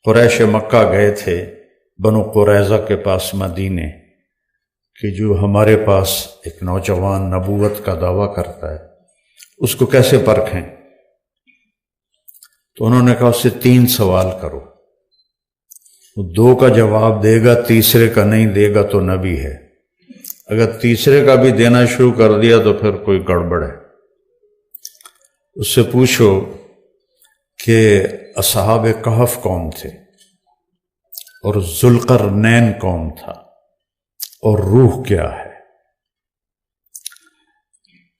قریش مکہ گئے تھے بنو قریظہ کے پاس مدینے کہ جو ہمارے پاس ایک نوجوان نبوت کا دعویٰ کرتا ہے اس کو کیسے پرکھیں؟ تو انہوں نے کہا اس سے 3 سوال کرو، وہ 2 کا جواب دے گا، تیسرے کا نہیں دے گا تو نبی ہے، اگر تیسرے کا بھی دینا شروع کر دیا تو پھر کوئی گڑبڑ ہے۔ اس سے پوچھو کہ اصحاب کہف کون تھے اور ذوالقرنین کون تھا اور روح کیا ہے؟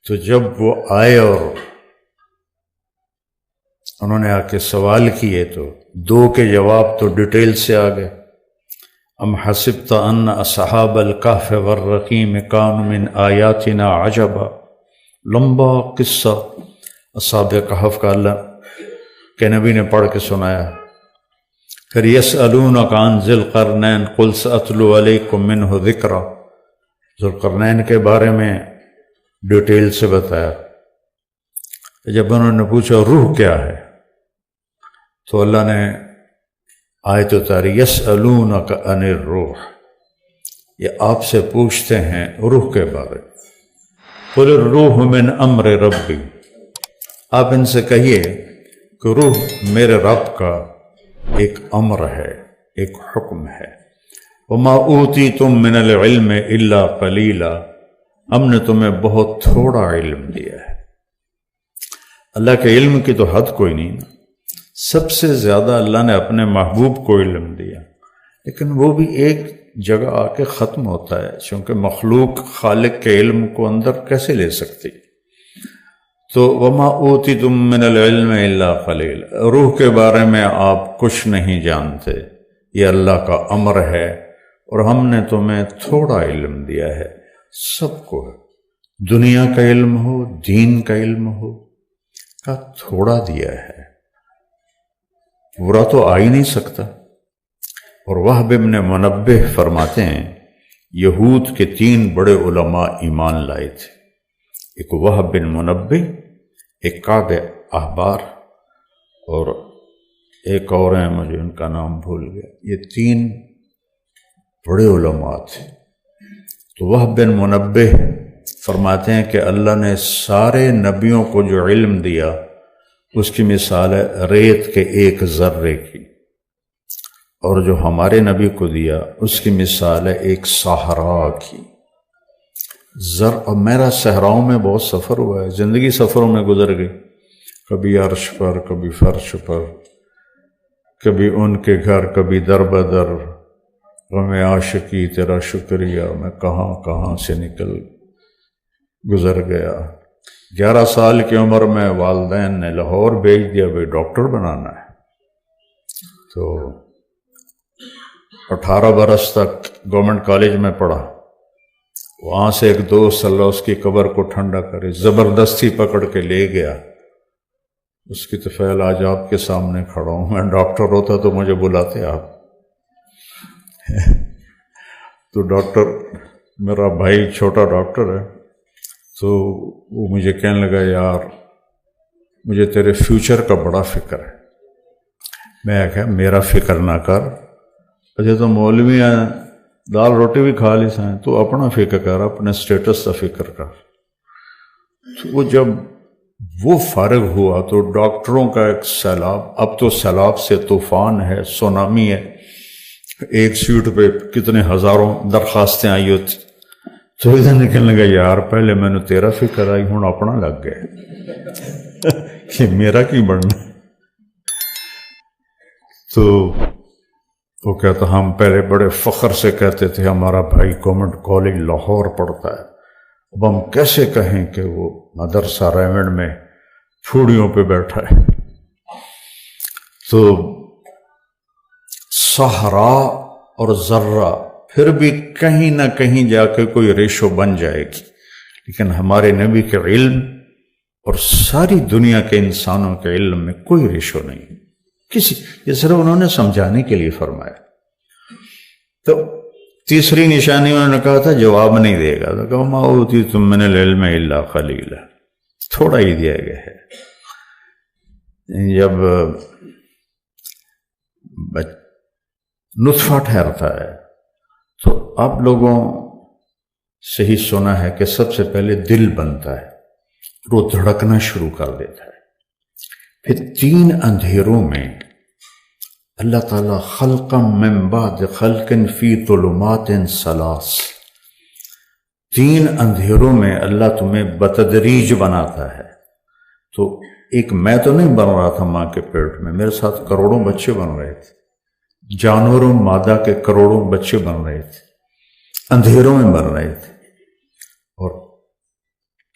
تو جب وہ آئے اور انہوں نے آ کے سوال کیے تو 2 کے جواب تو ڈیٹیل سے آ گئے۔ ام حسبت ان اصحاب الکہف والرقیم کانوا من آیاتنا عجبا، لمبا قصہ اصحاب کہف کا اللہ کے نبی نے پڑھ کے سنایا۔ پھر یسألونک عن ذی القرنین قل سأتلو علیکم منہ ذکرا، ذوالقرنین کے بارے میں ڈیٹیل سے بتایا۔ جب انہوں نے پوچھا روح کیا ہے تو اللہ نے آیت اتاری یسألونک عن الروح، یہ آپ سے پوچھتے ہیں روح کے بارے میں۔ قل الروح من امر ربی، آپ ان سے کہیے کہ روح میرے رب کا ایک امر ہے، ایک حکم ہے۔ وما اوتیتم من العلم الا قلیلا، ہم نے تمہیں بہت تھوڑا علم دیا ہے۔ اللہ کے علم کی تو حد کوئی نہیں، سب سے زیادہ اللہ نے اپنے محبوب کو علم دیا، لیکن وہ بھی ایک جگہ آ کے ختم ہوتا ہے، چونکہ مخلوق خالق کے علم کو اندر کیسے لے سکتی؟ تو وما اوتیتم من العلم الا قلیلا، روح کے بارے میں آپ کچھ نہیں جانتے، یہ اللہ کا امر ہے اور ہم نے تمہیں تھوڑا علم دیا ہے۔ سب کو دنیا کا علم ہو، دین کا علم ہو، کا تھوڑا دیا ہے، پورا تو آ ہی نہیں سکتا۔ اور وہب ابن منبہ فرماتے ہیں یہود کے 3 بڑے علماء ایمان لائے تھے، ایک وہب بن منبہ، ایک کعب احبار، اور ایک اور ہیں مجھے ان کا نام بھول گیا۔ یہ 3 بڑے علماء تھے۔ تو وہب بن منبہ فرماتے ہیں کہ اللہ نے سارے نبیوں کو جو علم دیا اس کی مثال ہے ریت کے ایک ذرے کی، اور جو ہمارے نبی کو دیا اس کی مثال ہے ایک صحرا کی۔ اور میرا صحراؤں میں بہت سفر ہوا ہے، زندگی سفروں میں گزر گئی، کبھی عرش پر، کبھی فرش پر، کبھی ان کے گھر، کبھی در بدر، غم عاشقی تیرا شکریہ، میں کہاں کہاں سے نکل گزر گیا۔ 11 سال کی عمر میں والدین نے لاہور بھیج دیا، بھائی ڈاکٹر بنانا ہے، تو 18 برس تک گورنمنٹ کالج میں پڑھا۔ وہاں سے ایک دوست اللہ اس کی قبر کو ٹھنڈا کرے زبردستی پکڑ کے لے گیا۔ اس کی طفیل آج آپ کے سامنے کھڑا ہوں، میں ڈاکٹر ہوتا تو مجھے بلاتے آپ۔ تو ڈاکٹر، میرا بھائی چھوٹا ڈاکٹر ہے، تو وہ مجھے کہنے لگا یار مجھے تیرے فیوچر کا بڑا فکر ہے۔ میں کہا میرا فکر نہ کر، اچھا تو مولوی ہیں، دال روٹی بھی کھا لی سائیں، تو اپنا فکر کر، اپنے سٹیٹس کا فکر کر۔ تو وہ جب وہ فارغ ہوا تو ڈاکٹروں کا ایک سیلاب، اب تو سیلاب سے طوفان ہے، سونامی ہے، ایک سیٹ پہ کتنے ہزاروں درخواستیں آئی ہوتی۔ تو ادھر نکلنے لگا یار پہلے میں نے تیرا فکر آئی، ہوں اپنا لگ گیا کہ میرا کی بڑھنا۔ تو وہ کہتا ہم پہلے بڑے فخر سے کہتے تھے ہمارا بھائی گورنمنٹ کالج لاہور پڑھتا ہے، اب ہم کیسے کہیں کہ وہ مدرسہ ریونڈ میں پھوڑیوں پہ بیٹھا ہے۔ تو صحرا اور ذرہ پھر بھی کہیں نہ کہیں جا کے کوئی ریشو بن جائے گی، لیکن ہمارے نبی کے علم اور ساری دنیا کے انسانوں کے علم میں کوئی ریشو نہیں کسی، یہ صرف انہوں نے سمجھانے کے لیے فرمایا۔ تو تیسری نشانی انہوں نے کہا تھا جواب نہیں دے گا، تو کہا ما اوتیتم من العلم الا قلیلا، تھوڑا ہی دیا گیا ہے۔ جب نطفہ ٹھہرتا ہے تو آپ لوگوں سے ہی سنا ہے کہ سب سے پہلے دل بنتا ہے، وہ دھڑکنا شروع کر دیتا ہے، پھر 3 اندھیروں میں اللہ تعالیٰ خلقا من بعد خلق فی ظلمات 3 اندھیروں میں اللہ تمہیں بتدریج بناتا ہے۔ تو ایک میں تو نہیں بن رہا تھا ماں کے پیٹ میں، میرے ساتھ کروڑوں بچے بن رہے تھے، جانوروں مادہ کے کروڑوں بچے بن رہے تھے، اندھیروں میں بن رہے تھے۔ اور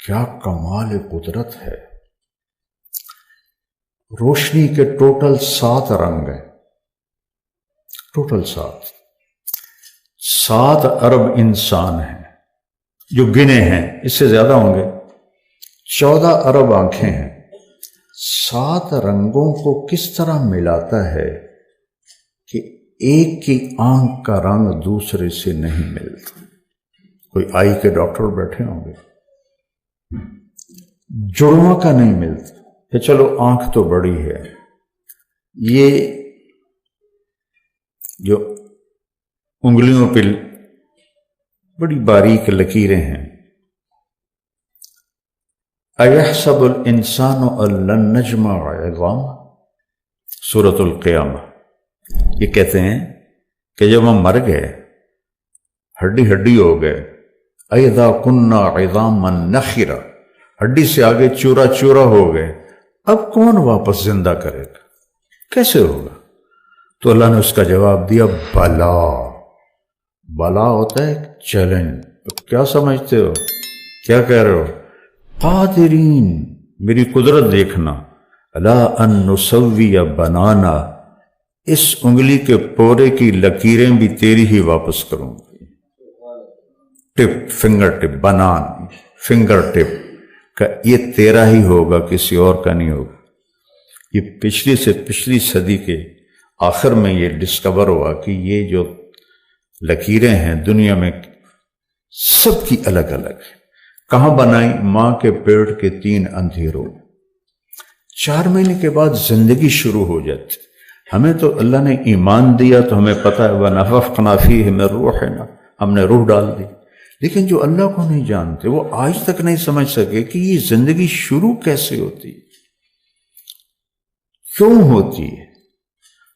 کیا کمال قدرت ہے، روشنی کے ٹوٹل 7 رنگ ہیں، ٹوٹل 7 ارب انسان ہیں جو گنے ہیں، اس سے زیادہ ہوں گے، 14 ارب آنکھیں ہیں۔ 7 رنگوں کو کس طرح ملاتا ہے کہ ایک کی آنکھ کا رنگ دوسرے سے نہیں ملتا؟ کوئی آئی کے ڈاکٹر بیٹھے ہوں گے، جڑواں کا نہیں ملتا کہ چلو آنکھ تو بڑی ہے، یہ جو انگلیوں پہ بڑی باریک لکیریں ہیں، اَيَحْسَبُ الْإِنسَانُ أَن لَّن نَّجْمَعَ عِظَامَهُ، سورۃ القیامہ۔ یہ کہتے ہیں کہ جب ہم مر گئے، ہڈی ہو گئے، اَإِذَا كُنَّا عِظَامًا نَخِرَةً، ہڈی سے آگے چورا چورا ہو گئے، اب کون واپس زندہ کرے گا، کیسے ہوگا؟ تو اللہ نے اس کا جواب دیا، بلا ہوتا ہے چیلنج۔ کیا سمجھتے ہو، کیا کہہ رہے ہو؟ قادرین، میری قدرت دیکھنا، الا ان نسوی بنانا، اس انگلی کے پورے کی لکیریں بھی تیری ہی واپس کروں گی۔ ٹپ، فنگر ٹپ، بنان، فنگر ٹپ کا یہ تیرا ہی ہوگا، کسی اور کا نہیں ہوگا۔ یہ پچھلی سے پچھلی صدی کے آخر میں یہ ڈسکور ہوا کہ یہ جو لکیریں ہیں دنیا میں سب کی الگ الگ ہیں۔ کہاں بنائی؟ ماں کے پیٹ کے 3 اندھیروں۔ 4 مہینے کے بعد زندگی شروع ہو جاتی۔ ہمیں تو اللہ نے ایمان دیا تو ہمیں پتہ ہے وَنَفَخْنَا فِيهِ مِن رُوحِنَا، ہم نے روح ڈال دی۔ لیکن جو اللہ کو نہیں جانتے وہ آج تک نہیں سمجھ سکے کہ یہ زندگی شروع کیسے ہوتی ہے، کیوں ہوتی ہے،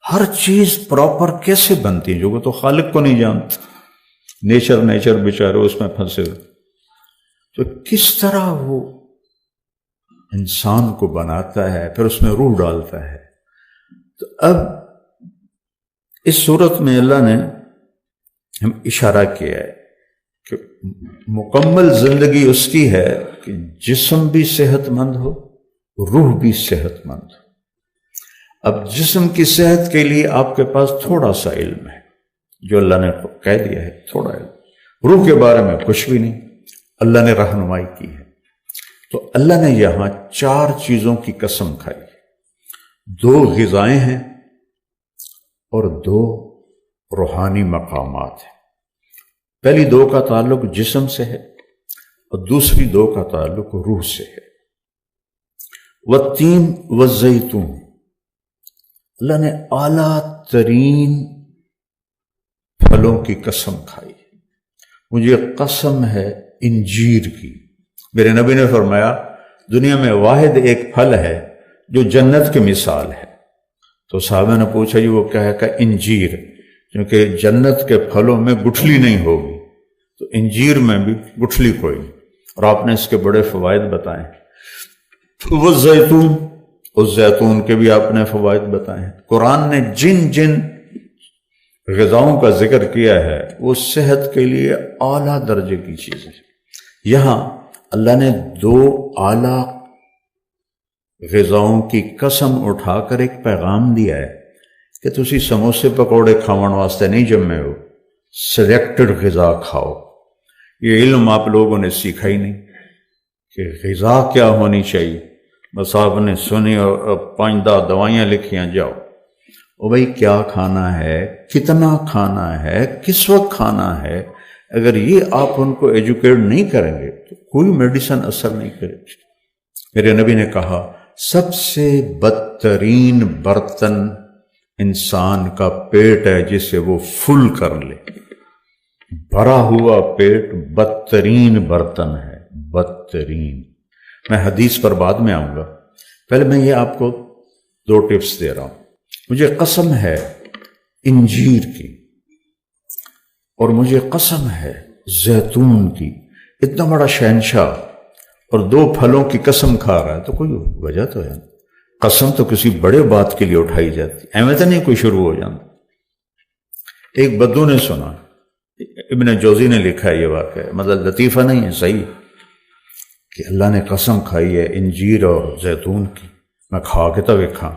ہر چیز پراپر کیسے بنتی ہے، جو تو خالق کو نہیں جانتا۔ نیچر بیچارے اس میں پھنسے ہوئے، تو کس طرح وہ انسان کو بناتا ہے، پھر اس میں روح ڈالتا ہے۔ تو اب اس صورت میں اللہ نے ہم اشارہ کیا ہے کہ مکمل زندگی اس کی ہے کہ جسم بھی صحت مند ہو، روح بھی صحت مند ہو۔ اب جسم کی صحت کے لیے آپ کے پاس تھوڑا سا علم ہے جو اللہ نے کہہ دیا ہے، تھوڑا علم، روح کے بارے میں کچھ بھی نہیں، اللہ نے رہنمائی کی ہے۔ تو اللہ نے یہاں 4 چیزوں کی قسم کھائی، 2 غذائیں ہیں اور 2 روحانی مقامات ہیں۔ پہلی 2 کا تعلق جسم سے ہے اور دوسری 2 کا تعلق روح سے ہے۔ والتین والزیتون، اللہ نے اعلیٰ ترین پھلوں کی قسم کھائی۔ مجھے قسم ہے انجیر کی۔ میرے نبی نے فرمایا دنیا میں واحد ایک پھل ہے جو جنت کی مثال ہے۔ تو صحابہ نے پوچھا جی وہ کیا ہے؟ کہ انجیر، کیونکہ جنت کے پھلوں میں گٹھلی نہیں ہوگی، تو انجیر میں بھی گٹھلی کوئی نہیں، اور آپ نے اس کے بڑے فوائد بتائے۔ وہ زیتون، اس زیتون کے بھی آپ نے فوائد بتائے۔ قرآن نے جن جن غذاؤں کا ذکر کیا ہے وہ صحت کے لیے اعلیٰ درجے کی چیزیں ہیں۔ یہاں اللہ نے 2 اعلیٰ غذاؤں کی قسم اٹھا کر ایک پیغام دیا ہے کہ تسی سموسے پکوڑے کھاون واسطے نہیں جمے ہو، سلیکٹڈ غذا کھاؤ۔ یہ علم آپ لوگوں نے سیکھا ہی نہیں کہ غذا کیا ہونی چاہیے، بس آپ نے سنی اور 5-10 دوائیاں لکھیاں، جاؤ او بھائی کیا کھانا ہے، کتنا کھانا ہے، کس وقت کھانا ہے۔ اگر یہ آپ ان کو ایجوکیٹ نہیں کریں گے تو کوئی میڈیسن اثر نہیں کرے گی۔ میرے نبی نے کہا سب سے بدترین برتن انسان کا پیٹ ہے جسے وہ فل کر لے. بھرا ہوا پیٹ بدترین برتن ہے، بدترین. میں حدیث پر بعد میں آؤں گا، پہلے میں یہ آپ کو 2 ٹپس دے رہا ہوں. مجھے قسم ہے انجیر کی، اور مجھے قسم ہے زیتون کی. اتنا بڑا شہنشاہ اور 2 پھلوں کی قسم کھا رہا ہے تو کوئی وجہ تو ہے. قسم تو کسی بڑے بات کے لیے اٹھائی جاتی، ایویں تو نہیں کوئی شروع ہو جاتا. ایک بدو نے سنا، ابن جوزی نے لکھا ہے یہ واقعہ، مطلب لطیفہ نہیں ہے، صحیح، کہ اللہ نے قسم کھائی ہے انجیر اور زیتون کی. میں کھا کے تو دیکھا،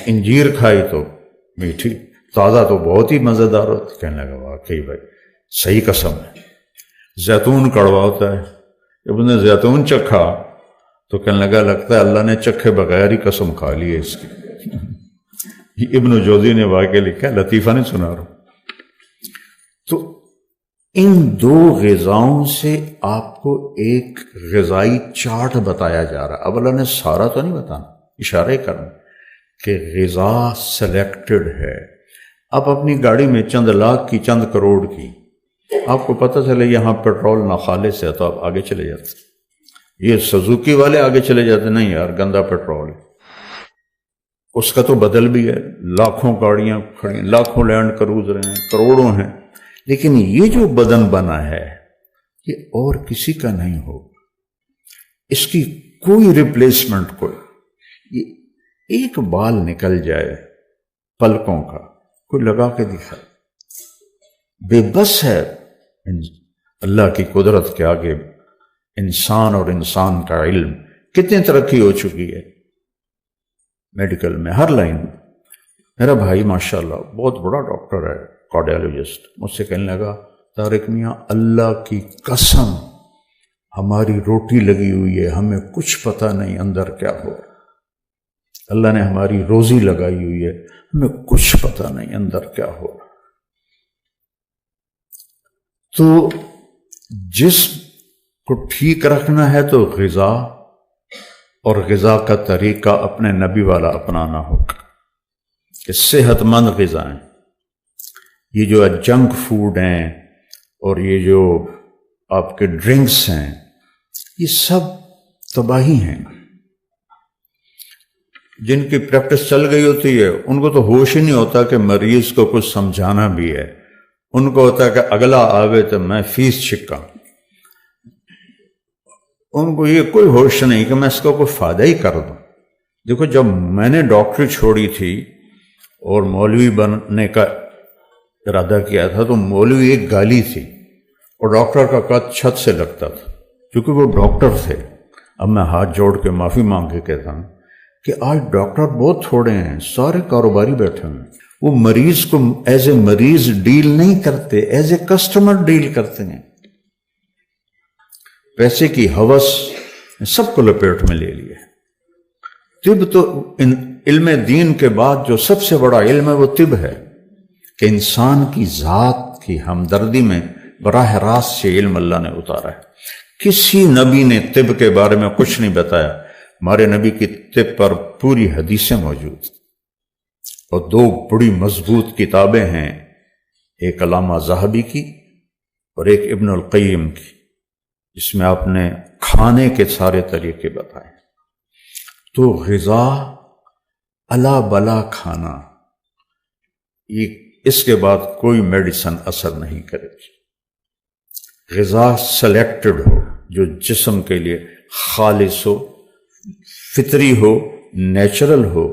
انجیر کھائی تو میٹھی، تازہ تو بہت ہی مزیدار ہوتی. کہنے لگا واقعی بھائی صحیح قسم ہے. زیتون کڑوا ہوتا ہے. جب انہیں زیتون چکھا تو کہنے لگا لگتا ہے اللہ نے چکھے بغیر ہی قسم کھا لی ہے اس کی. یہ ابن جوزی نے واقعہ لکھا ہے، لطیفہ نہیں سنا رہا. تو ان 2 غذاؤں سے آپ کو ایک غذائی چارٹ بتایا جا رہا. اب اللہ نے سارا تو نہیں بتانا، اشارے کرنا کہ غذا سلیکٹڈ ہے. آپ اپنی گاڑی میں چند لاکھ کی چند کروڑ کی، آپ کو پتہ چلے یہاں پیٹرول ناخالص ہے تو آپ آگے چلے جاتے. یہ سزوکی والے آگے چلے جاتے، نہیں یار گندا پیٹرول ہے. اس کا تو بدل بھی ہے، لاکھوں گاڑیاں کھڑی، لاکھوں لینڈ کروزر ہیں، کروڑوں ہیں، لیکن یہ جو بدن بنا ہے یہ اور کسی کا نہیں ہوگا. اس کی کوئی ریپلیسمنٹ کوئی. یہ ایک بال نکل جائے پلکوں کا، کوئی لگا کے دکھائے، بے بس ہے. اللہ کی قدرت کے آگے انسان اور انسان کا علم کتنی ترقی ہو چکی ہے میڈیکل میں، ہر لائن میں. میرا بھائی ماشاءاللہ بہت بڑا ڈاکٹر ہے، کارڈیالوجسٹ. مجھ سے کہنے لگا طارق میاں اللہ کی قسم ہماری روٹی لگی ہوئی ہے، ہمیں کچھ پتہ نہیں اندر کیا ہو. اللہ نے ہماری روزی لگائی ہوئی ہے، ہمیں کچھ پتہ نہیں اندر کیا ہو. تو جسم کو ٹھیک رکھنا ہے تو غذا، اور غذا کا طریقہ اپنے نبی والا اپنانا ہوگا کہ صحت مند غذائیں. یہ جو جنک فوڈ ہیں اور یہ جو آپ کے ڈرنکس ہیں یہ سب تباہی ہیں. جن کی پریکٹس چل گئی ہوتی ہے ان کو تو ہوش ہی نہیں ہوتا کہ مریض کو کچھ سمجھانا بھی ہے. ان کو ہوتا ہے کہ اگلا آوے تو میں فیس چھکا. ان کو یہ کوئی ہوش نہیں کہ میں اس کو کوئی فائدہ ہی کر دوں. دیکھو جب میں نے ڈاکٹری چھوڑی تھی اور مولوی بننے کا ارادہ کیا تھا تو مولوی ایک گالی تھی اور ڈاکٹر کا قد چھت سے لگتا تھا کیونکہ وہ ڈاکٹر تھے. اب میں ہاتھ جوڑ کے معافی مانگ کے کہتا ہوں کہ آج ڈاکٹر بہت تھوڑے ہیں، سارے کاروباری بیٹھے ہیں. وہ مریض کو ایز اے مریض ڈیل نہیں کرتے، ایز اے کسٹمر ڈیل کرتے ہیں. پیسے کی ہوس سب کو لپیٹ میں لے لیے. طب تو علم دین کے بعد جو سب سے بڑا علم ہے وہ طب ہے کہ انسان کی ذات کی ہمدردی میں براہ راست سے علم اللہ نے اتارا ہے. کسی نبی نے طب کے بارے میں کچھ نہیں بتایا. ہمارے نبی کی طب پر پوری حدیثیں موجود اور 2 بڑی مضبوط کتابیں ہیں، ایک علامہ ذہبی کی اور ایک ابن القیم کی، جس میں آپ نے کھانے کے سارے طریقے بتائے. تو غذا الا بلا کھانا، اس کے بعد کوئی میڈیسن اثر نہیں کرے گی. غذا سلیکٹڈ ہو جو جسم کے لیے خالص ہو، فطری ہو، نیچرل ہو،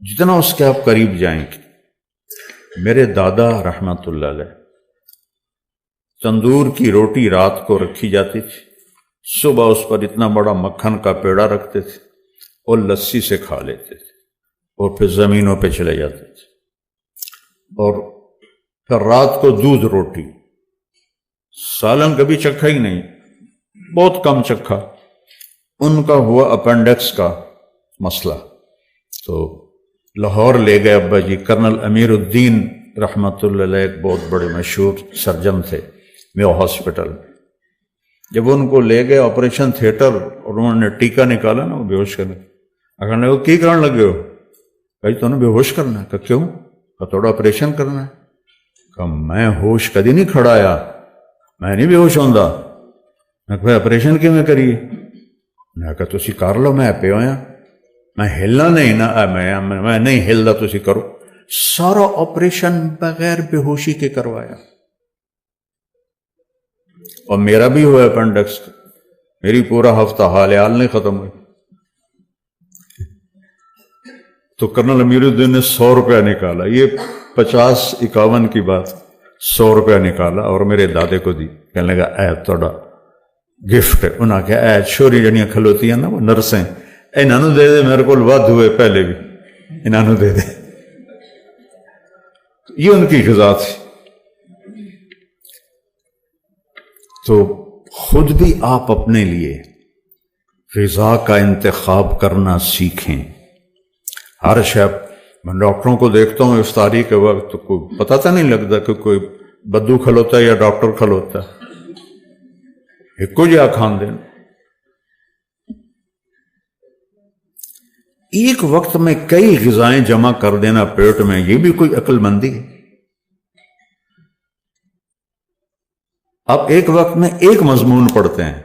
جتنا اس کے آپ قریب جائیں گے. میرے دادا رحمت اللہ علیہ تندور کی روٹی رات کو رکھی جاتی تھی، صبح اس پر اتنا بڑا مکھن کا پیڑا رکھتے تھے اور لسی سے کھا لیتے تھے اور پھر زمینوں پہ چلے جاتے تھے. اور پھر رات کو دودھ روٹی، سالن کبھی چکھا ہی نہیں، بہت کم چکھا. ان کا ہوا اپینڈکس کا مسئلہ تو لاہور لے گئے ابا جی. کرنل امیر الدین رحمت اللہ علیہ ایک بہت بڑے مشہور سرجن تھے میو ہاسپٹل. جب ان کو لے گئے آپریشن تھیٹر اور انہوں نے ٹیکا نکالا نا وہ بے ہوش کرنے، اگر وہ کی کرنے لگے ہو بھائی تو نے بے ہوش کرنا ہے؟ کہ کیوں؟ کہ تھوڑا آپریشن کرنا ہے۔ کہ میں ہوش کدی نہیں کھڑایا، میں نہیں بے ہوش ہوندا۔ میں کہ آپریشن کیوں کریے؟ میں کہا تسی کر لو، میں پہ ہویا، میں ہلنا نہیں نا، میں نہیں ہلدا، تسی کرو۔ سارا آپریشن بغیر بے ہوشی کے کروایا، اور میرا بھی ہوا اپنڈکس، میری پورا ہفتہ حال نہیں ختم ہوئی۔ تو کرنل امیر الدین نے 100 روپیہ نکالا، یہ 50-51 کی بات، 100 روپیہ نکالا اور میرے دادے کو دی، کہنے لگا اے تھوڑا گفٹ ہے۔ انہاں کہا اے چھوری جڑیاں کھلوتی ہیں نا وہ نرسیں، انہاں نوں دے دے، میرے کو ود ہوئے پہلے بھی، انہاں نوں دے دے۔ یہ ان کی غذا تھی۔ تو خود بھی آپ اپنے لیے غذا کا انتخاب کرنا سیکھیں۔ ہر شب میں ڈاکٹروں کو دیکھتا ہوں افطاری کے وقت تو کوئی پتہ تو نہیں لگتا کہ کوئی بدو کھلوتا ہے یا ڈاکٹر کھلوتا ہے، ایک کو جا کھان دینا۔ ایک وقت میں کئی غذائیں جمع کر دینا پیٹ میں، یہ بھی کوئی عقل مندی ہے؟ آپ ایک وقت میں ایک مضمون پڑھتے ہیں،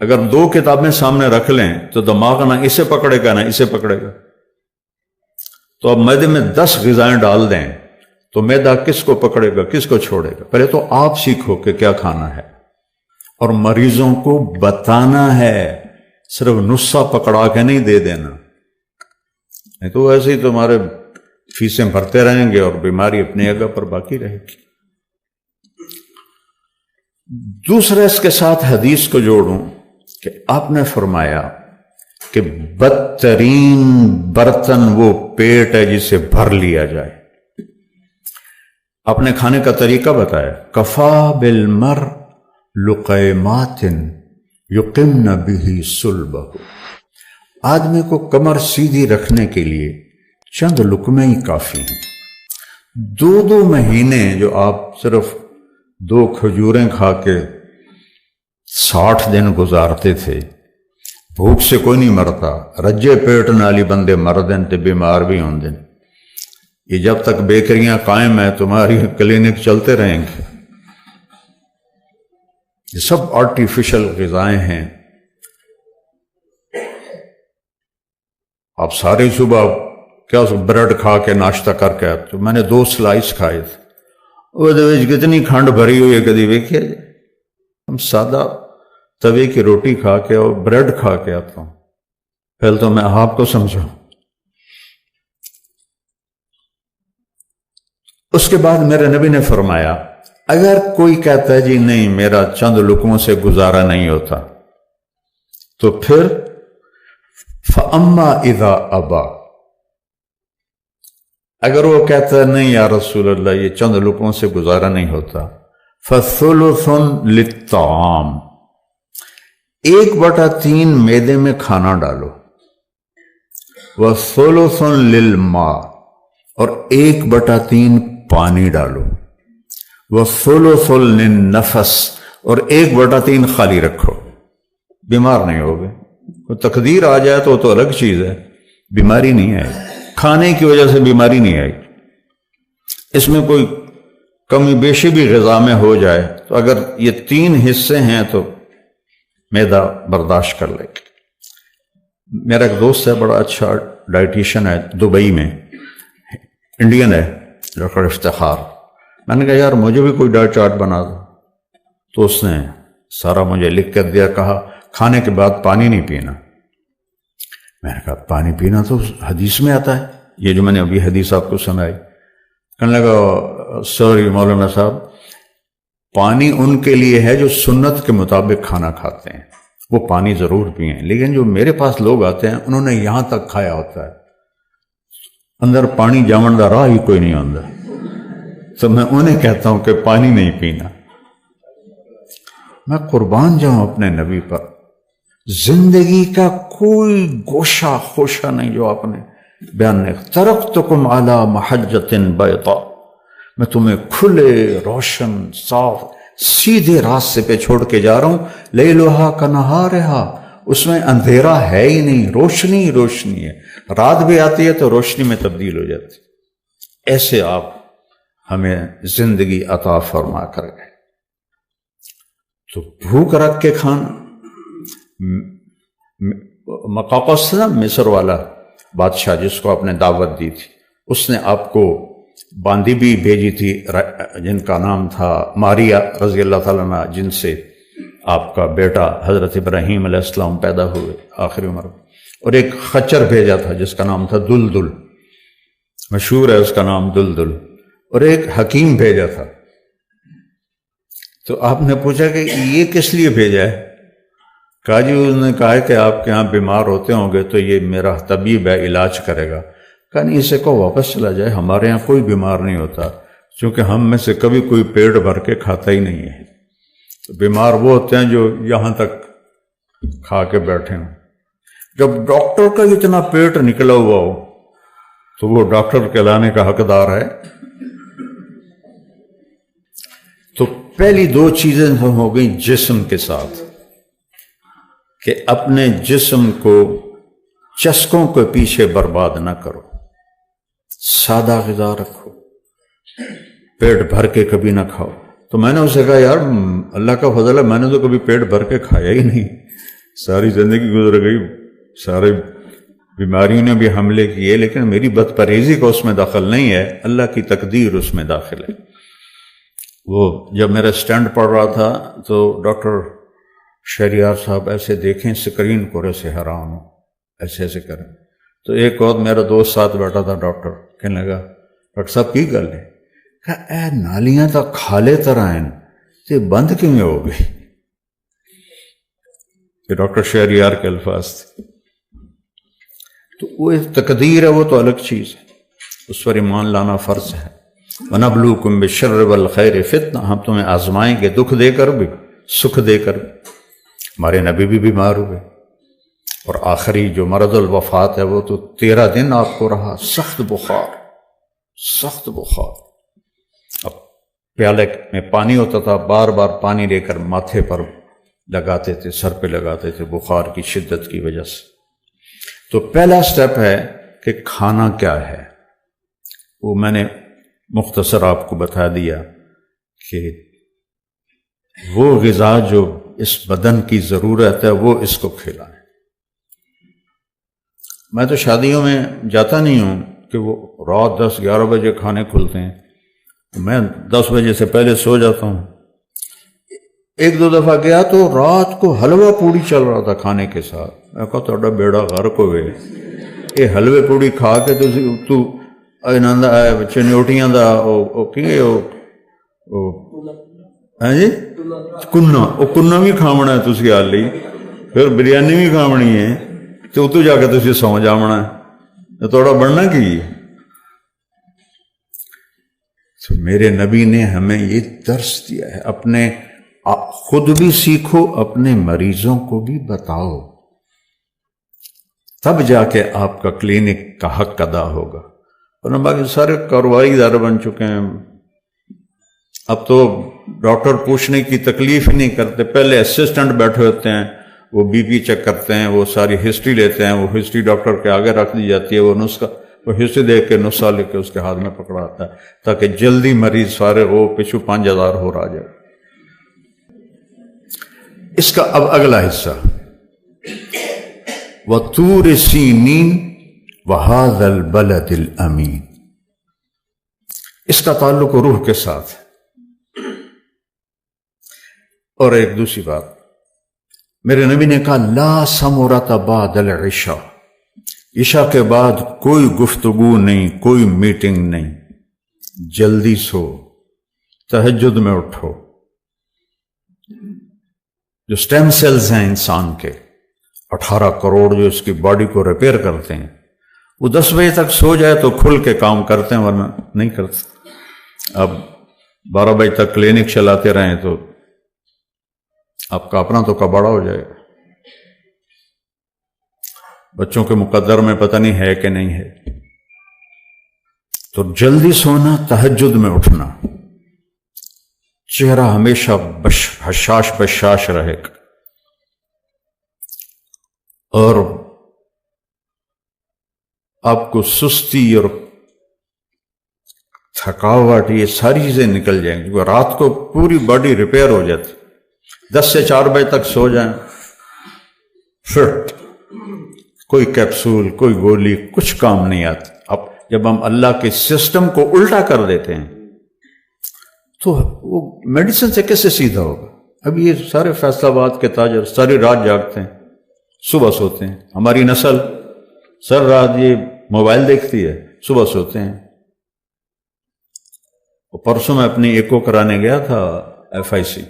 اگر 2 کتابیں سامنے رکھ لیں تو دماغ نہ اسے پکڑے گا نہ اسے پکڑے گا۔ تو اب معدے میں 10 غذائیں ڈال دیں تو معدہ کس کو پکڑے گا، کس کو چھوڑے گا؟ پہلے تو آپ سیکھو کہ کیا کھانا ہے، اور مریضوں کو بتانا ہے، صرف نسخہ پکڑا کے نہیں دے دینا، نہیں تو ایسے ہی تمہارے فیسیں بھرتے رہیں گے اور بیماری اپنی جگہ پر باقی رہے گی۔ دوسرا اس کے ساتھ حدیث کو جوڑوں کہ آپ نے فرمایا کہ بدترین برتن وہ پیٹ ہے جسے بھر لیا جائے۔ آپ نے کھانے کا طریقہ بتایا، کفا بالمر لقیمات یقمن به صلبہ، آدمی کو کمر سیدھی رکھنے کے لیے چند لقمے ہی کافی ہیں۔ 2 مہینے جو آپ صرف 2 کھجوریں کھا کے 60 دن گزارتے تھے، بھوک سے کوئی نہیں مرتا، رجے پیٹ نالی بندے مردن تے بیمار بھی ہوں دن۔ یہ جب تک بیکریاں قائم ہیں تمہاری کلینک چلتے رہیں گے۔ یہ سب آرٹیفیشل غذائیں ہیں۔ آپ سارے صبح کیا بریڈ کھا کے ناشتہ کر کے آتے، میں نے 2 سلائس کھائے تھے، وہ کتنی کھنڈ بھری ہوئی ہے کدی ویکھیا جائے؟ ہم سادہ توے کی روٹی کھا کے اور بریڈ کھا کے آتا ہوں، پہلے تو میں آپ کو سمجھوں۔ اس کے بعد میرے نبی نے فرمایا اگر کوئی کہتا ہے جی نہیں میرا چند لقموں سے گزارا نہیں ہوتا، تو پھر فَأَمَّا إِذَا أَبَى، اگر وہ کہتا ہے نہیں یا رسول اللہ یہ چند لقموں سے گزارا نہیں ہوتا، فَثُلُثٌ لِلطَّعَامِ، 1/3 میدے میں کھانا ڈالو، وَثُلُثٌ لِلْمَاءِ، اور 1/3 پانی ڈالو، وَثُلُثٌ لِلنَّفَسِ، اور 1/3 خالی رکھو، بیمار نہیں ہوگے۔ کوئی تقدیر آ جائے تو الگ چیز ہے، بیماری نہیں آئی، کھانے کی وجہ سے بیماری نہیں آئی۔ اس میں کوئی کمی بیشی بھی غذا میں ہو جائے تو اگر یہ 3 حصے ہیں تو معدہ برداشت کر لے گا۔ میرا ایک دوست ہے بڑا اچھا ڈائٹیشن ہے دبئی میں، انڈین ہے، ڈاکٹر افتخار۔ میں نے کہا یار مجھے بھی کوئی ڈائٹ چارٹ بنا دو، تو اس نے سارا مجھے لکھ کر دیا، کہا کھانے کے بعد پانی نہیں پینا۔ میں نے کہا پانی پینا تو حدیث میں آتا ہے، یہ جو میں نے ابھی حدیث آپ کو سنائی۔ کہنے لگا سوری مولانا صاحب، پانی ان کے لیے ہے جو سنت کے مطابق کھانا کھاتے ہیں، وہ پانی ضرور پئیں، لیکن جو میرے پاس لوگ آتے ہیں انہوں نے یہاں تک کھایا ہوتا ہے، اندر پانی جامن دا راہ ہی کوئی نہیں آتا، تو میں انہیں کہتا ہوں کہ پانی نہیں پینا۔ میں قربان جاؤں اپنے نبی پر، زندگی کا کوئی گوشہ خوشہ نہیں جو آپ نے بیان نہیں۔ ترکتکم علی محجۃ بیضاء، میں تمہیں کھلے روشن صاف سیدھے راستے پہ چھوڑ کے جا رہا ہوں، لیلھا کنہارھا، اس میں اندھیرا ہے ہی نہیں، روشنی ہی روشنی ہے، رات بھی آتی ہے تو روشنی میں تبدیل ہو جاتی ہے۔ ایسے آپ ہمیں زندگی عطا فرما کر گئے۔ تو بھوک رکھ کے کھانا، مقاقس نا مصر والا بادشاہ جس کو آپ نے دعوت دی تھی، اس نے آپ کو باندی بھی بھیجی تھی جن کا نام تھا ماریا رضی اللہ تعالیٰ عنہ، جن سے آپ کا بیٹا حضرت ابراہیم علیہ السلام پیدا ہوئے آخری عمر میں، اور ایک خچر بھیجا تھا جس کا نام تھا دلدل، مشہور ہے اس کا نام دلدل، اور ایک حکیم بھیجا تھا۔ تو آپ نے پوچھا کہ یہ کس لیے بھیجا ہے؟ کہا جی انہوں نے کہا ہے کہ آپ کے ہاں بیمار ہوتے ہوں گے تو یہ میرا طبیب ہے، علاج کرے گا۔ کہا نہیں، اسے کو واپس چلا جائے، ہمارے ہاں کوئی بیمار نہیں ہوتا، چونکہ ہم میں سے کبھی کوئی پیٹ بھر کے کھاتا ہی نہیں ہے۔ تو بیمار وہ ہوتے ہیں جو یہاں تک کھا کے بیٹھے ہوں۔ جب ڈاکٹر کا اتنا پیٹ نکلا ہوا ہو تو وہ ڈاکٹر کہلانے کا حقدار ہے۔ تو پہلی دو چیزیں ہو گئی جسم کے ساتھ، کہ اپنے جسم کو چسکوں کے پیچھے برباد نہ کرو، سادہ غذا رکھو، پیٹ بھر کے کبھی نہ کھاؤ۔ تو میں نے اسے کہا یار اللہ کا فضل ہے، میں نے تو کبھی پیٹ بھر کے کھایا ہی نہیں، ساری زندگی گزر گئی، سارے بیماریوں نے بھی حملے کیے، لیکن میری بد پرہیزی کو اس میں دخل نہیں ہے، اللہ کی تقدیر اس میں داخل ہے۔ وہ جب میرا اسٹینڈ پڑ رہا تھا تو ڈاکٹر شہریار صاحب ایسے دیکھیں اسکرین کو، ایسے حیران ہو، ایسے ایسے کریں۔ تو ایک اور میرا دوست ساتھ بیٹھا تھا ڈاکٹر، کہنے لگا ڈاکٹر صاحب کی گل ہے؟ کہا اے نالیاں تو کھالے طرح ہیں، یہ بند کیوں ہو گئی؟ یہ ڈاکٹر شہریار کے الفاظ تھے۔ تو وہ ایک تقدیر ہے، وہ تو الگ چیز ہے، اس پر ایمان لانا فرض ہے۔ وَنَبْلُوكُمْ بِالشَّرِّ وَالْخَيْرِ فِتْنَةً، ہم تمہیں آزمائیں گے، دکھ دے کر بھی، سکھ دے کر بھی۔ ہمارے نبی بھی بیمار ہوئے، اور آخری جو مرض الوفات ہے وہ تو 13 دن آپ کو رہا، سخت بخار، سخت بخار۔ اب پیالے میں پانی ہوتا تھا، بار بار پانی لے کر ماتھے پر لگاتے تھے، سر پہ لگاتے تھے بخار کی شدت کی وجہ سے۔ تو پہلا سٹیپ ہے کہ کھانا کیا ہے، وہ میں نے مختصر آپ کو بتا دیا کہ وہ غذا جو اس بدن کی ضرورت ہے وہ اس کو کھلائیں۔ میں تو شادیوں میں جاتا نہیں ہوں کہ وہ رات 10-11 بجے کھانے کھلتے ہیں، میں 10 بجے سے پہلے سو جاتا ہوں۔ ایک دو دفعہ گیا تو رات کو حلوہ پوڑی چل رہا تھا کھانے کے ساتھ، میں کہا تھوڑا بیڑا غرق ہوئے، یہ حلوے پوڑی کھا کے تو چنیوٹیاں دا جی کننا بھی کھاونا ہے تسی آلی، پھر بریانی بھی کھاونی ہے، تو اتو جا کے تسی سو جاونا ہے، تھوڑا بڑھنا کی۔ تو میرے نبی نے ہمیں یہ درس دیا ہے، اپنے خود بھی سیکھو، اپنے مریضوں کو بھی بتاؤ، تب جا کے آپ کا کلینک کا حق ادا ہوگا۔ اور باقی سارے کاروباری ادارے بن چکے ہیں، اب تو ڈاکٹر پوچھنے کی تکلیف ہی نہیں کرتے، پہلے اسسٹنٹ بیٹھے ہوتے ہیں، وہ بی پی چیک کرتے ہیں، وہ ساری ہسٹری لیتے ہیں، وہ ہسٹری ڈاکٹر کے آگے رکھ دی جاتی ہے، وہ نسخہ، وہ ہسٹری دیکھ کے نسخہ لے کے اس کے ہاتھ میں پکڑا آتا ہے تاکہ جلدی مریض فارغ ہو، پچھو 5000 ہو رہا جائے۔ اس کا اب اگلا حصہ وَطُورِ سِینِین وَهَذَا الْبَلَدِ الْأَمِینِ، اس کا تعلق روح کے ساتھ۔ اور ایک دوسری بات، میرے نبی نے کہا لا ثمرۃ بعد العشاء، عشاء کے بعد کوئی گفتگو نہیں، کوئی میٹنگ نہیں، جلدی سو، تہجد میں اٹھو۔ جو سٹیم سیلز ہیں انسان کے 18 کروڑ جو اس کی باڈی کو ریپیئر کرتے ہیں، وہ 10 بجے تک سو جائے تو کھل کے کام کرتے ہیں، ورنہ نہیں کرتے۔ اب 12 بجے تک کلینک چلاتے رہیں تو آپ کا اپنا تو کباڑا ہو جائے گا۔ بچوں کے مقدر میں پتہ نہیں ہے کہ نہیں ہے۔ تو جلدی سونا، تہجد میں اٹھنا، چہرہ ہمیشہ حشاش بشاش رہے گا۔ اور آپ کو سستی اور تھکاوٹ یہ ساری چیزیں نکل جائیں گی. رات کو پوری باڈی ریپیئر ہو جاتی. 10 سے 4 بجے تک سو جائیں، فٹ، کوئی کیپسول کوئی گولی کچھ کام نہیں آتی. اب جب ہم اللہ کے سسٹم کو الٹا کر دیتے ہیں تو وہ میڈیسن سے کیسے سیدھا ہوگا؟ اب یہ سارے فیصل آباد کے تاجر ساری رات جاگتے ہیں، صبح سوتے ہیں. ہماری نسل سر رات یہ موبائل دیکھتی ہے، صبح سوتے ہیں. پرسوں میں اپنی ایکو کرانے گیا تھا FIC،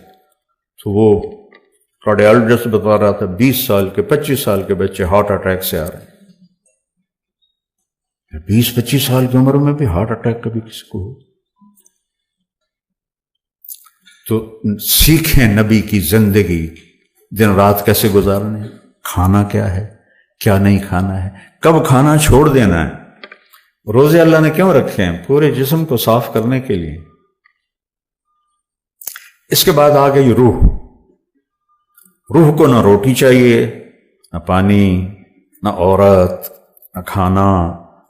تو وہ کارڈیالوجسٹ بتا رہا تھا 20 سال کے 25 سال کے بچے ہارٹ اٹیک سے آ رہے ہیں. 20-25 سال کی عمر میں بھی ہارٹ اٹیک کبھی کسی کو ہو؟ تو سیکھیں نبی کی زندگی، دن رات کیسے گزارنے، کھانا کیا ہے کیا نہیں کھانا ہے، کب کھانا چھوڑ دینا ہے. روزے اللہ نے کیوں رکھے ہیں؟ پورے جسم کو صاف کرنے کے لیے. اس کے بعد آ گئی روح. روح کو نہ روٹی چاہیے، نہ پانی، نہ عورت، نہ کھانا،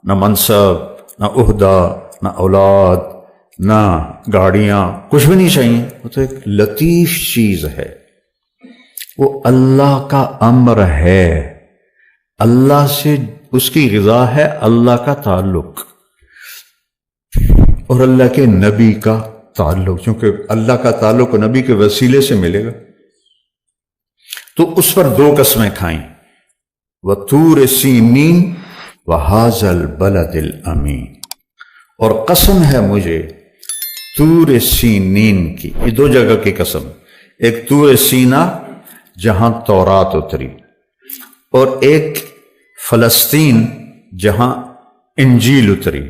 نہ منصب، نہ عہدہ، نہ اولاد، نہ گاڑیاں، کچھ بھی نہیں چاہیے. وہ تو ایک لطیف چیز ہے، وہ اللہ کا امر ہے، اللہ سے اس کی غذا ہے، اللہ کا تعلق اور اللہ کے نبی کا تعلق. چونکہ اللہ کا تعلق نبی کے وسیلے سے ملے گا تو اس پر 2 قسمیں کھائیں، وَطُورِ سِینِین وَهَٰذَا الْبَلَدِ الْأَمِینِ. اور قسم ہے مجھے طور سینین کی. یہ 2 جگہ کی قسم، ایک طور سینا جہاں تورات اتری، اور ایک فلسطین جہاں انجیل اتری.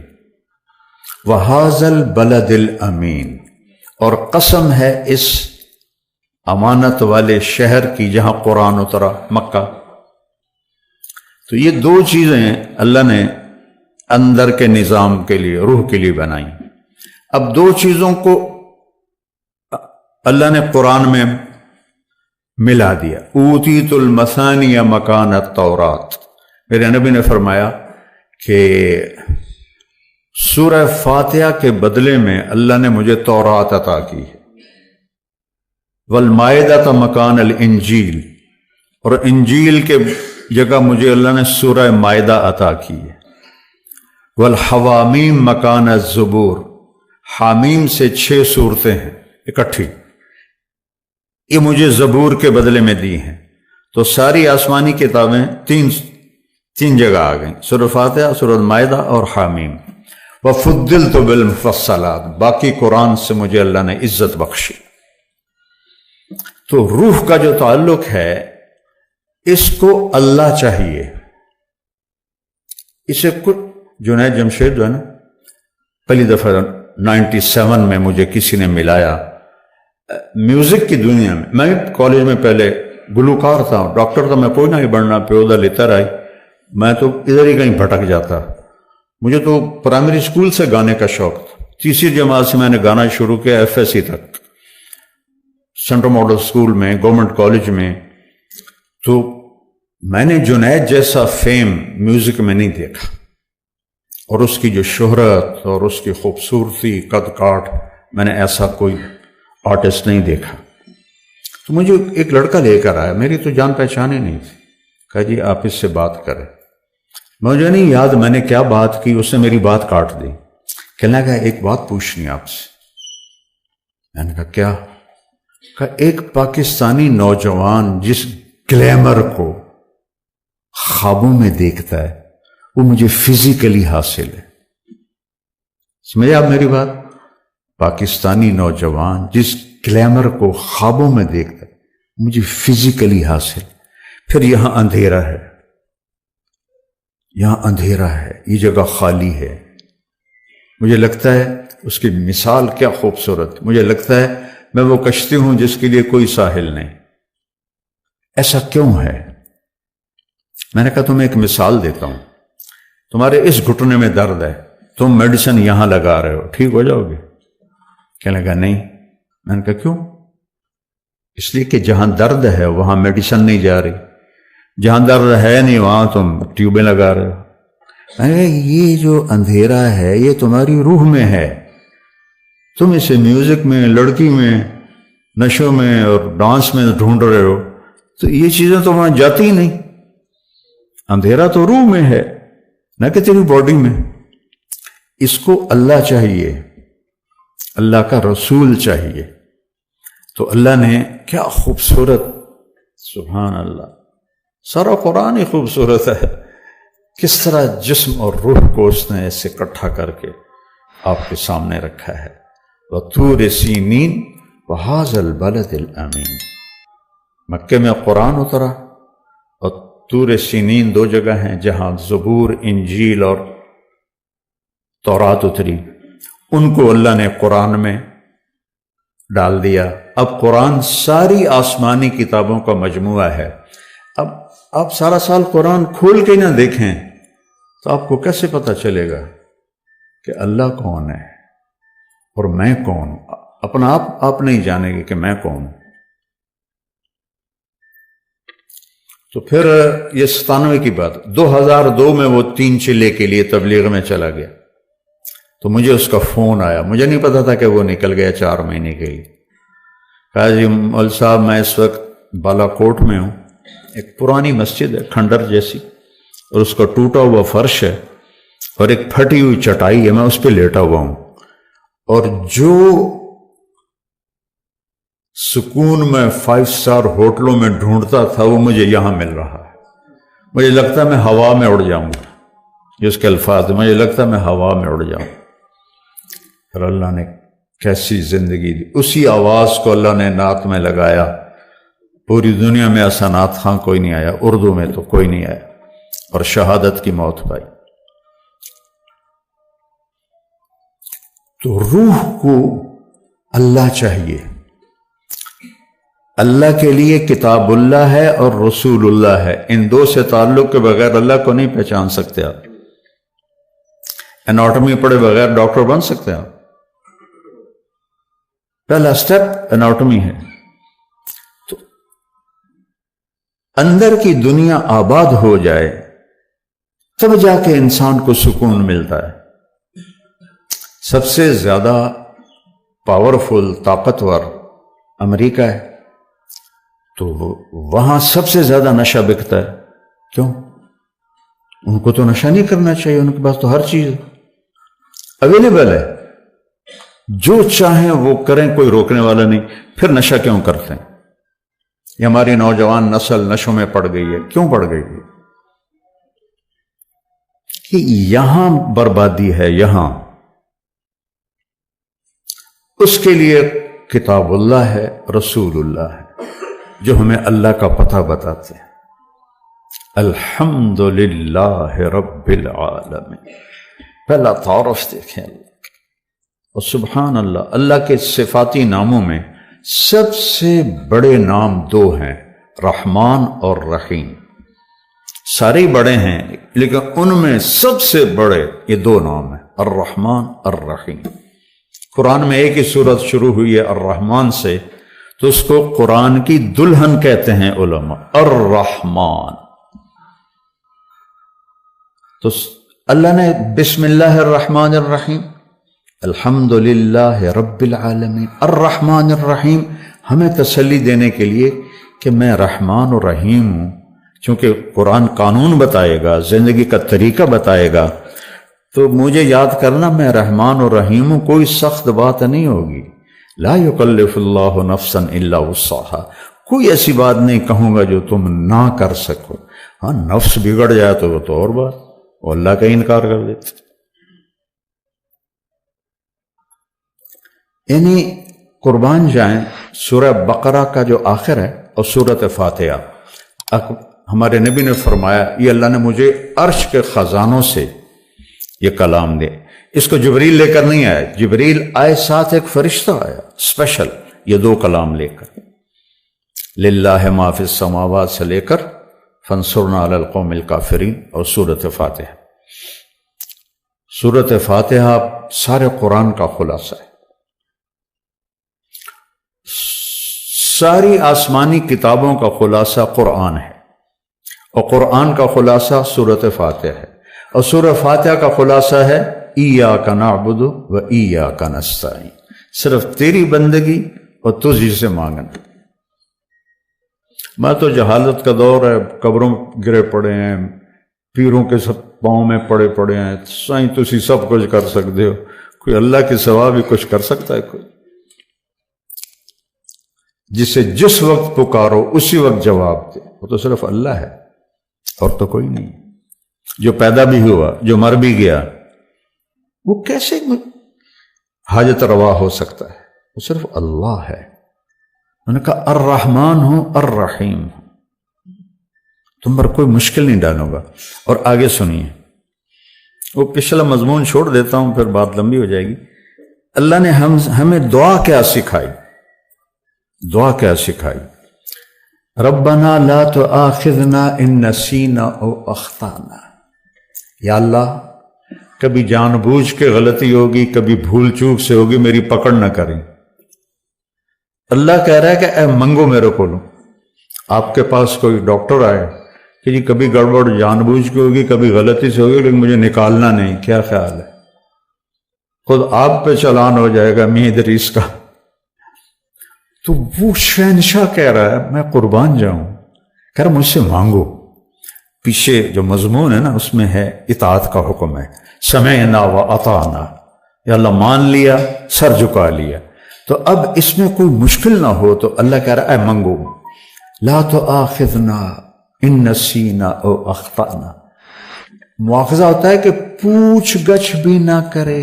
وَهَٰذَا الْبَلَدِ الْأَمِینِ. اور قسم ہے اس امانت والے شہر کی جہاں قرآن اترا، مکہ. تو یہ 2 چیزیں اللہ نے اندر کے نظام کے لیے، روح کے لیے بنائی. اب 2 چیزوں کو اللہ نے قرآن میں ملا دیا. اوتیت المثانی مکان التورات. میرے نبی نے فرمایا کہ سورہ فاتحہ کے بدلے میں اللہ نے مجھے تورات عطا کی ہے. والمائدہ مکان الانجیل. اور انجیل کے جگہ مجھے اللہ نے سورہ مائدہ عطا کی ہے. والحوامیم مکان الزبور. حامیم سے 6 صورتیں ہیں اکٹھی، یہ مجھے زبور کے بدلے میں دی ہیں. تو ساری آسمانی کتابیں تین جگہ آ گئیں، سورہ فاتحہ، سورہ مائدہ اور حامیم. وَفُضِّلْتُ بِالْمُفَصَّلَاتِ. باقی قرآن سے مجھے اللہ نے عزت بخشی. تو روح کا جو تعلق ہے اس کو اللہ چاہیے. اسے کچھ جنید جمشید جو ہے نا، پہلی دفعہ 97 میں مجھے کسی نے ملایا میوزک کی دنیا میں. میں کالج میں پہلے گلوکار تھا، ڈاکٹر تھا، میں کوئی نہ ہی بڑھنا پیودہ لیتا رہی. میں تو ادھر ہی کہیں بھٹک جاتا. مجھے تو پرائمری اسکول سے گانے کا شوق تھا. تیسری جماعت سے میں نے گانا شروع کیا FSC تک، سینٹرل ماڈل اسکول میں، گورنمنٹ کالج میں. تو میں نے جنید جیسا فیم میوزک میں نہیں دیکھا، اور اس کی جو شہرت اور اس کی خوبصورتی، قد کاٹ، میں نے ایسا کوئی آرٹسٹ نہیں دیکھا. تو مجھے ایک لڑکا لے کر آیا، میری تو جان پہچان ہی نہیں تھی. کہا جی آپ اس سے بات کریں. مجھے نہیں یاد میں نے کیا بات کی، اس نے میری بات کاٹ دی. کہنے لگا ایک بات پوچھنی آپ سے. میں نے کہا کیا؟ کہا ایک پاکستانی نوجوان جس گلیمر کو خوابوں میں دیکھتا ہے وہ مجھے فزیکلی حاصل ہے. سمجھے آپ میری بات؟ پاکستانی نوجوان جس گلیمر کو خوابوں میں دیکھتا ہے مجھے فزیکلی حاصل. پھر یہاں اندھیرا ہے، یہاں اندھیرا ہے، یہ جگہ خالی ہے. مجھے لگتا ہے اس کی مثال کیا خوبصورت. مجھے لگتا ہے میں وہ کشتی ہوں جس کے لیے کوئی ساحل نہیں. ایسا کیوں ہے؟ میں نے کہا تمہیں ایک مثال دیتا ہوں. تمہارے اس گھٹنے میں درد ہے، تم میڈیسن یہاں لگا رہے ہو، ٹھیک ہو جاؤ گے؟ کہنے لگا نہیں. میں نے کہا کیوں؟ اس لیے کہ جہاں درد ہے وہاں میڈیسن نہیں جا رہی. جہاں درد ہے نہیں وہاں تم ٹیوبیں لگا رہے ہو۔ ارے یہ جو اندھیرا ہے یہ تمہاری روح میں ہے، تم اسے میوزک میں، لڑکی میں، نشوں میں اور ڈانس میں ڈھونڈ رہے ہو، تو یہ چیزیں تو وہاں جاتی ہی نہیں۔ اندھیرا تو روح میں ہے نہ کہ تیری باڈی میں۔ اس کو اللہ چاہیے، اللہ کا رسول چاہیے۔ تو اللہ نے کیا خوبصورت، سبحان اللہ، سارا قرآن ہی خوبصورت ہے، کس طرح جسم اور روح کو اس نے ایسے اکٹھا کر کے آپ کے سامنے رکھا ہے۔ وَطُورِ سِینِین وَهَٰذَا الْبَلَدِ الْأَمِینِ۔ مکے میں قرآن اترا، اور طور سینین دو جگہ ہیں جہاں زبور، انجیل اور تورات اتری، ان کو اللہ نے قرآن میں ڈال دیا۔ اب قرآن ساری آسمانی کتابوں کا مجموعہ ہے۔ اب آپ سارا سال قرآن کھول کے نہ دیکھیں تو آپ کو کیسے پتہ چلے گا کہ اللہ کون ہے اور میں کون ہوں؟ اپنا آپ نہیں جانیں گے کہ میں کون ہوں۔ تو پھر یہ 97 کی بات، 2002 میں وہ 3 چلے کے لیے تبلیغ میں چلا گیا، تو مجھے اس کا فون آیا، مجھے نہیں پتا تھا کہ وہ نکل گیا 4 مہینے کے لیے۔ کہا جی مول صاحب میں اس وقت بالا کوٹ میں ہوں، ایک پرانی مسجد ہے کھنڈر جیسی، اور اس کا ٹوٹا ہوا فرش ہے اور ایک پھٹی ہوئی چٹائی ہے، میں اس پہ لیٹا ہوا ہوں، اور جو سکون میں 5 اسٹار ہوٹلوں میں ڈھونڈتا تھا وہ مجھے یہاں مل رہا ہے۔ مجھے لگتا ہے میں ہوا میں اڑ جاؤں گا، یہ اس کے الفاظ، مجھے لگتا ہے میں ہوا میں اڑ جاؤں۔ پھر اللہ نے کیسی زندگی دی، اسی آواز کو اللہ نے نعت میں لگایا۔ پوری دنیا میں ایسا نعت خواں کوئی نہیں آیا، اردو میں تو کوئی نہیں آیا، اور شہادت کی موت پائی۔ تو روح کو اللہ چاہیے، اللہ کے لیے کتاب اللہ ہے اور رسول اللہ ہے، ان دو سے تعلق کے بغیر اللہ کو نہیں پہچان سکتے آپ۔ اناٹمی پڑھے بغیر ڈاکٹر بن سکتے آپ؟ پہلا سٹیپ اناٹمی ہے۔ تو اندر کی دنیا آباد ہو جائے تب جا کے انسان کو سکون ملتا ہے۔ سب سے زیادہ پاورفل، طاقتور امریکہ ہے، تو وہاں سب سے زیادہ نشہ بکتا ہے۔ کیوں؟ ان کو تو نشہ نہیں کرنا چاہیے، ان کے پاس تو ہر چیز اویلیبل ہے، جو چاہیں وہ کریں، کوئی روکنے والا نہیں۔ پھر نشہ کیوں کرتے ہیں؟ یہ ہماری نوجوان نسل نشوں میں پڑ گئی ہے۔ کیوں پڑ گئی ہے؟ کہ یہاں بربادی ہے، یہاں اس کے لیے کتاب اللہ ہے، رسول اللہ ہے، جو ہمیں اللہ کا پتہ بتاتے ہیں۔ الحمدللہ رب العالمین، پہلا تعارف دیکھیں اللہ کا۔ اور سبحان اللہ، اللہ کے صفاتی ناموں میں سب سے بڑے نام 2 ہیں، رحمان اور رحیم۔ سارے بڑے ہیں لیکن ان میں سب سے بڑے یہ 2 نام ہیں، الرحمن الرحیم۔ قرآن میں ایک ہی سورت شروع ہوئی ہے الرحمن سے، تو اس کو قرآن کی دلہن کہتے ہیں علماء، الرحمن۔ تو اللہ نے بسم اللہ الرحمن الرحیم، الحمدللہ رب العالمین، الرحمن الرحیم، ہمیں تسلی دینے کے لیے کہ میں رحمان و رحیم ہوں۔ چونکہ قرآن قانون بتائے گا، زندگی کا طریقہ بتائے گا، تو مجھے یاد کرنا میں رحمان و رحیم ہوں، کوئی سخت بات نہیں ہوگی۔ لا یکلف اللہ نفسا الا وسعها، کوئی ایسی بات نہیں کہوں گا جو تم نہ کر سکو۔ ہاں نفس بگڑ جائے تو وہ تو اور بات، وہ اللہ کا انکار کر دیتے۔ یعنی قربان جائیں، سورہ بقرہ کا جو آخر ہے اور سورۃ فاتحہ، ہمارے نبی نے فرمایا یہ اللہ نے مجھے عرش کے خزانوں سے یہ کلام دے۔ اس کو جبریل لے کر نہیں آیا، جبریل آئے ساتھ ایک فرشتہ آیا اسپیشل یہ 2 کلام لے کر، للہ ما فی السماوات سے لے کر فانصرنا علی القوم الکافرین اور سورۃ فاتحہ۔ سورۃ فاتحہ سارے قرآن کا خلاصہ ہے، ساری آسمانی کتابوں کا خلاصہ قرآن ہے، اور قرآن کا خلاصہ سورۃ فاتحہ ہے، اور سورہ فاتحہ کا خلاصہ ہے ایاک نعبد و ایاک نستعین، صرف تیری بندگی اور تجھی سے مانگنا۔ میں تو جہالت کا دور ہے، قبروں گرے پڑے ہیں، پیروں کے سب پاؤں میں پڑے پڑے ہیں، سائیں تسی سب کچھ کر سکتے ہو، کوئی اللہ کے سوا بھی کچھ کر سکتا ہے؟ کوئی جسے جس وقت پکارو اسی وقت جواب دے، وہ تو صرف اللہ ہے اور تو کوئی نہیں۔ جو پیدا بھی ہوا، جو مر بھی گیا، وہ کیسے حاجت روا ہو سکتا ہے؟ وہ صرف اللہ ہے۔ میں نے کہا الرحمن ہوں الرحیم ہوں، تم پر کوئی مشکل نہیں ڈالوں گا۔ اور آگے سنیے، وہ پچھلا مضمون چھوڑ دیتا ہوں پھر بات لمبی ہو جائے گی۔ اللہ نے ہمیں دعا کیا سکھائی، دعا کیا سکھائی؟ ربنا لا تؤاخذنا ان نسینا او اخطانا، یا اللہ کبھی جان بوجھ کے غلطی ہوگی، کبھی بھول چوک سے ہوگی، میری پکڑ نہ کریں۔ اللہ کہہ رہا ہے کہ اے منگو میرے کو لو۔ آپ کے پاس کوئی ڈاکٹر آئے کہ جی کبھی گڑبڑ جان بوجھ کے ہوگی، کبھی غلطی سے ہوگی، لیکن مجھے نکالنا نہیں، کیا خیال ہے؟ خود آپ پہ چلان ہو جائے گا میاں ادریس کا۔ تو وہ شہنشاہ کہہ رہا ہے میں قربان جاؤں، کہہ رہا مجھ سے مانگو۔ پیچھے جو مضمون ہے نا اس میں ہے اطاعت کا حکم ہے، سمعنا و اطعنا، یا اللہ مان لیا، سر جھکا لیا۔ تو اب اس میں کوئی مشکل نہ ہو تو اللہ کہہ رہا ہے اے منگو، لا تؤاخذنا ان نسینا او اخطانا۔ مواخذہ ہوتا ہے کہ پوچھ گچھ بھی نہ کرے،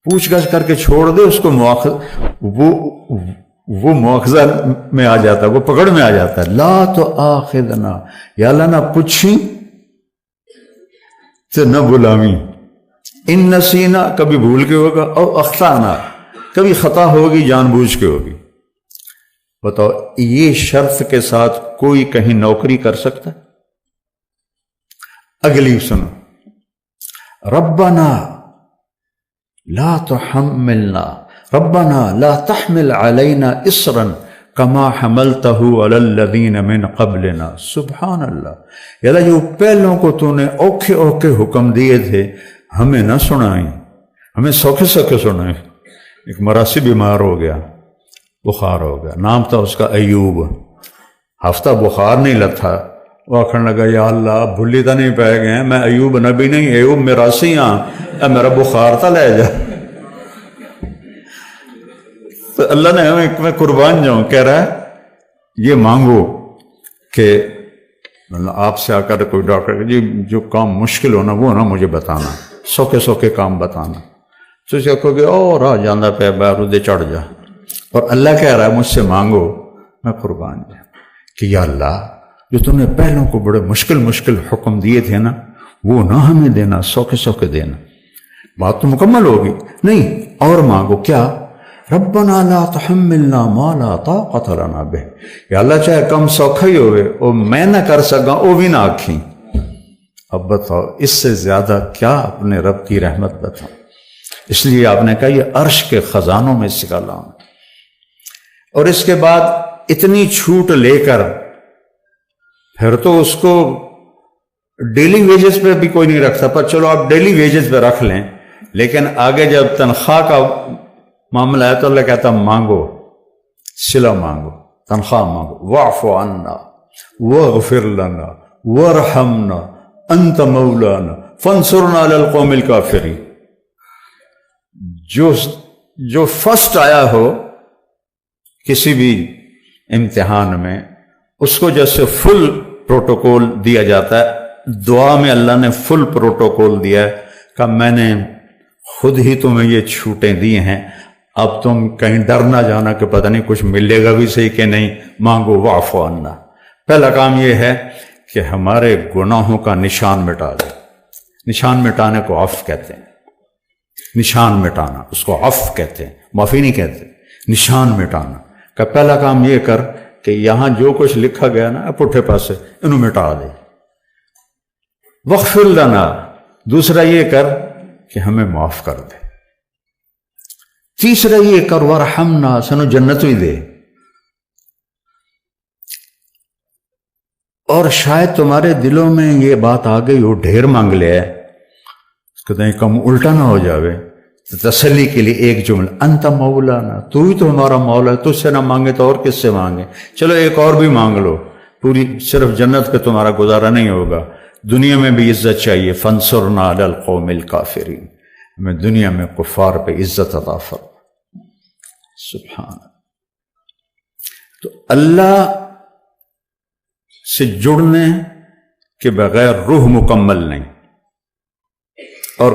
پوچھ گچھ کر کے چھوڑ دے اس کو، وہ مواخذہ میں آ جاتا ہے، وہ پکڑ میں آ جاتا ہے۔ لا تؤاخذنا، یا اللہ نہ پوچھی تو نہ بلامی، ان نسینا کبھی بھول کے ہوگا، او اخطانا کبھی خطا ہوگی، جان بوجھ کے ہوگی۔ بتاؤ یہ شرط کے ساتھ کوئی کہیں نوکری کر سکتا ہے؟ اگلی سنو، ربنا لا تحملنا، ربنا لا تحمل علینا اسرا کما حملته علی الذین من قبلنا۔ سبحان اللہ، یا اللہ جو پہلوں کو تو نے اوکھے اوکھے حکم دیے تھے ہمیں نہ سنائیں، ہمیں سوکھے سوکھے سنائیں۔ ایک مراسی بیمار ہو گیا، بخار ہو گیا، نام تھا اس کا ایوب، ہفتہ بخار نہیں لتھا، وہ آخر لگا یا اللہ بھلی تو نہیں پائے گئے، میں ایوب نبی نہیں، ایوب مراسی ہاں، میرا بخار تھا لے جا۔ تو اللہ نے ہمیں، میں قربان جاؤں، کہہ رہا ہے یہ مانگو کہ آپ سے آ کر کوئی ڈاکٹر جی جو کام مشکل ہونا وہ نا مجھے بتانا، سوکھے سوکھے کام بتانا۔ تو اسے کہو گے اور آ جانا پہ بارودے چڑھ جا، اور اللہ کہہ رہا ہے مجھ سے مانگو، میں قربان جاؤں کہ یا اللہ جو تم نے پہلوں کو بڑے مشکل حکم دیے تھے نا وہ نہ ہمیں دینا، سوکھے سوکھے دینا۔ بات تو مکمل ہوگی نہیں، اور مانگو کیا؟ ربنا لا تحملنا ما لا طاقت لنا بہ، یا اللہ چاہے کم سوکھا ہی ہوئے وہ میں نہ کر سکا وہ بھی نہ آکھیں۔ اب بتاؤ اس سے زیادہ کیا اپنے رب کی رحمت بتاؤ؟ اس لیے آپ نے کہا یہ عرش کے خزانوں میں سے نکالا ہوں۔ اور اس کے بعد اتنی چھوٹ لے کر پھر تو اس کو ڈیلی ویجز پہ بھی کوئی نہیں رکھتا، پر چلو آپ ڈیلی ویجز پہ رکھ لیں، لیکن آگے جب تنخواہ کا معاملہ ہے تو اللہ کہتا مانگو، صلہ مانگو، تنخواہ مانگو، واعف عنا واغفر لنا وارحمنا انت مولانا فانصرنا علی القوم الکافرین۔ جو فرسٹ آیا ہو کسی بھی امتحان میں اس کو جیسے فل پروٹوکول دیا جاتا ہے، دعا میں اللہ نے فل پروٹوکول دیا ہے کہ میں نے خود ہی تمہیں یہ چھوٹیں دی ہیں، اب تم کہیں ڈر نہ جانا کہ پتہ نہیں کچھ ملے گا بھی صحیح کہ نہیں، مانگو واعف عنا۔ پہلا کام یہ ہے کہ ہمارے گناہوں کا نشان مٹا دے، نشان مٹانے کو عفو کہتے ہیں، نشان مٹانا اس کو عفو کہتے ہیں، معافی نہیں کہتے، نشان مٹانا کا پہلا کام یہ کر کہ یہاں جو کچھ لکھا گیا نا پٹھے پاسے انہوں مٹا دے۔ واغفر لنا، دوسرا یہ کر کہ ہمیں معاف کر دے۔ تیسرا یہ کر وارحمنا، سنو جنت بھی دے۔ اور شاید تمہارے دلوں میں یہ بات آ گئی ہو ڈھیر مانگ لیا ہے، کہتے ہیں کم الٹا نہ ہو جاوے، تو تسلی کے لیے ایک جملہ، انت مولانا، تو ہی تو ہمارا مولا ہے، تجھ سے نہ مانگے تو اور کس سے مانگے، چلو ایک اور بھی مانگ لو، پوری صرف جنت پہ تمہارا گزارا نہیں ہوگا، دنیا میں بھی عزت چاہیے، فانصرنا علی القوم الکافرین، ہمیں دنیا میں کفار پہ عزت عطا فرما۔ سبحان۔ تو اللہ سے جڑنے کے بغیر روح مکمل نہیں، اور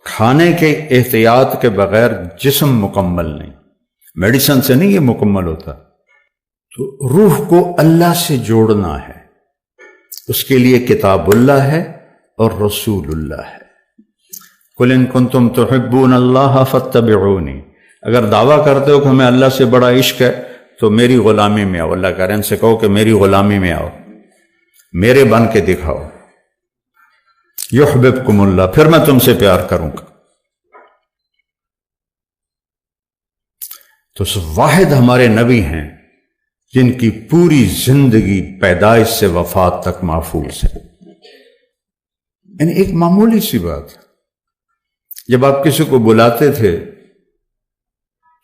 کھانے کے احتیاط کے بغیر جسم مکمل نہیں، میڈیسن سے نہیں یہ مکمل ہوتا۔ تو روح کو اللہ سے جوڑنا ہے، اس کے لیے کتاب اللہ ہے اور رسول اللہ ہے۔ قل ان کنتم تحبون اللہ فاتبعونی، اگر دعویٰ کرتے ہو کہ ہمیں اللہ سے بڑا عشق ہے تو میری غلامی میں آؤ، اللہ کہہ رہے ہیں ان سے کہو کہ میری غلامی میں آؤ، میرے بن کے دکھاؤ، یحببکم اللہ، پھر میں تم سے پیار کروں گا۔ تو واحد ہمارے نبی ہیں جن کی پوری زندگی پیدائش سے وفات تک محفوظ ہے۔ یعنی ایک معمولی سی بات، جب آپ کسی کو بلاتے تھے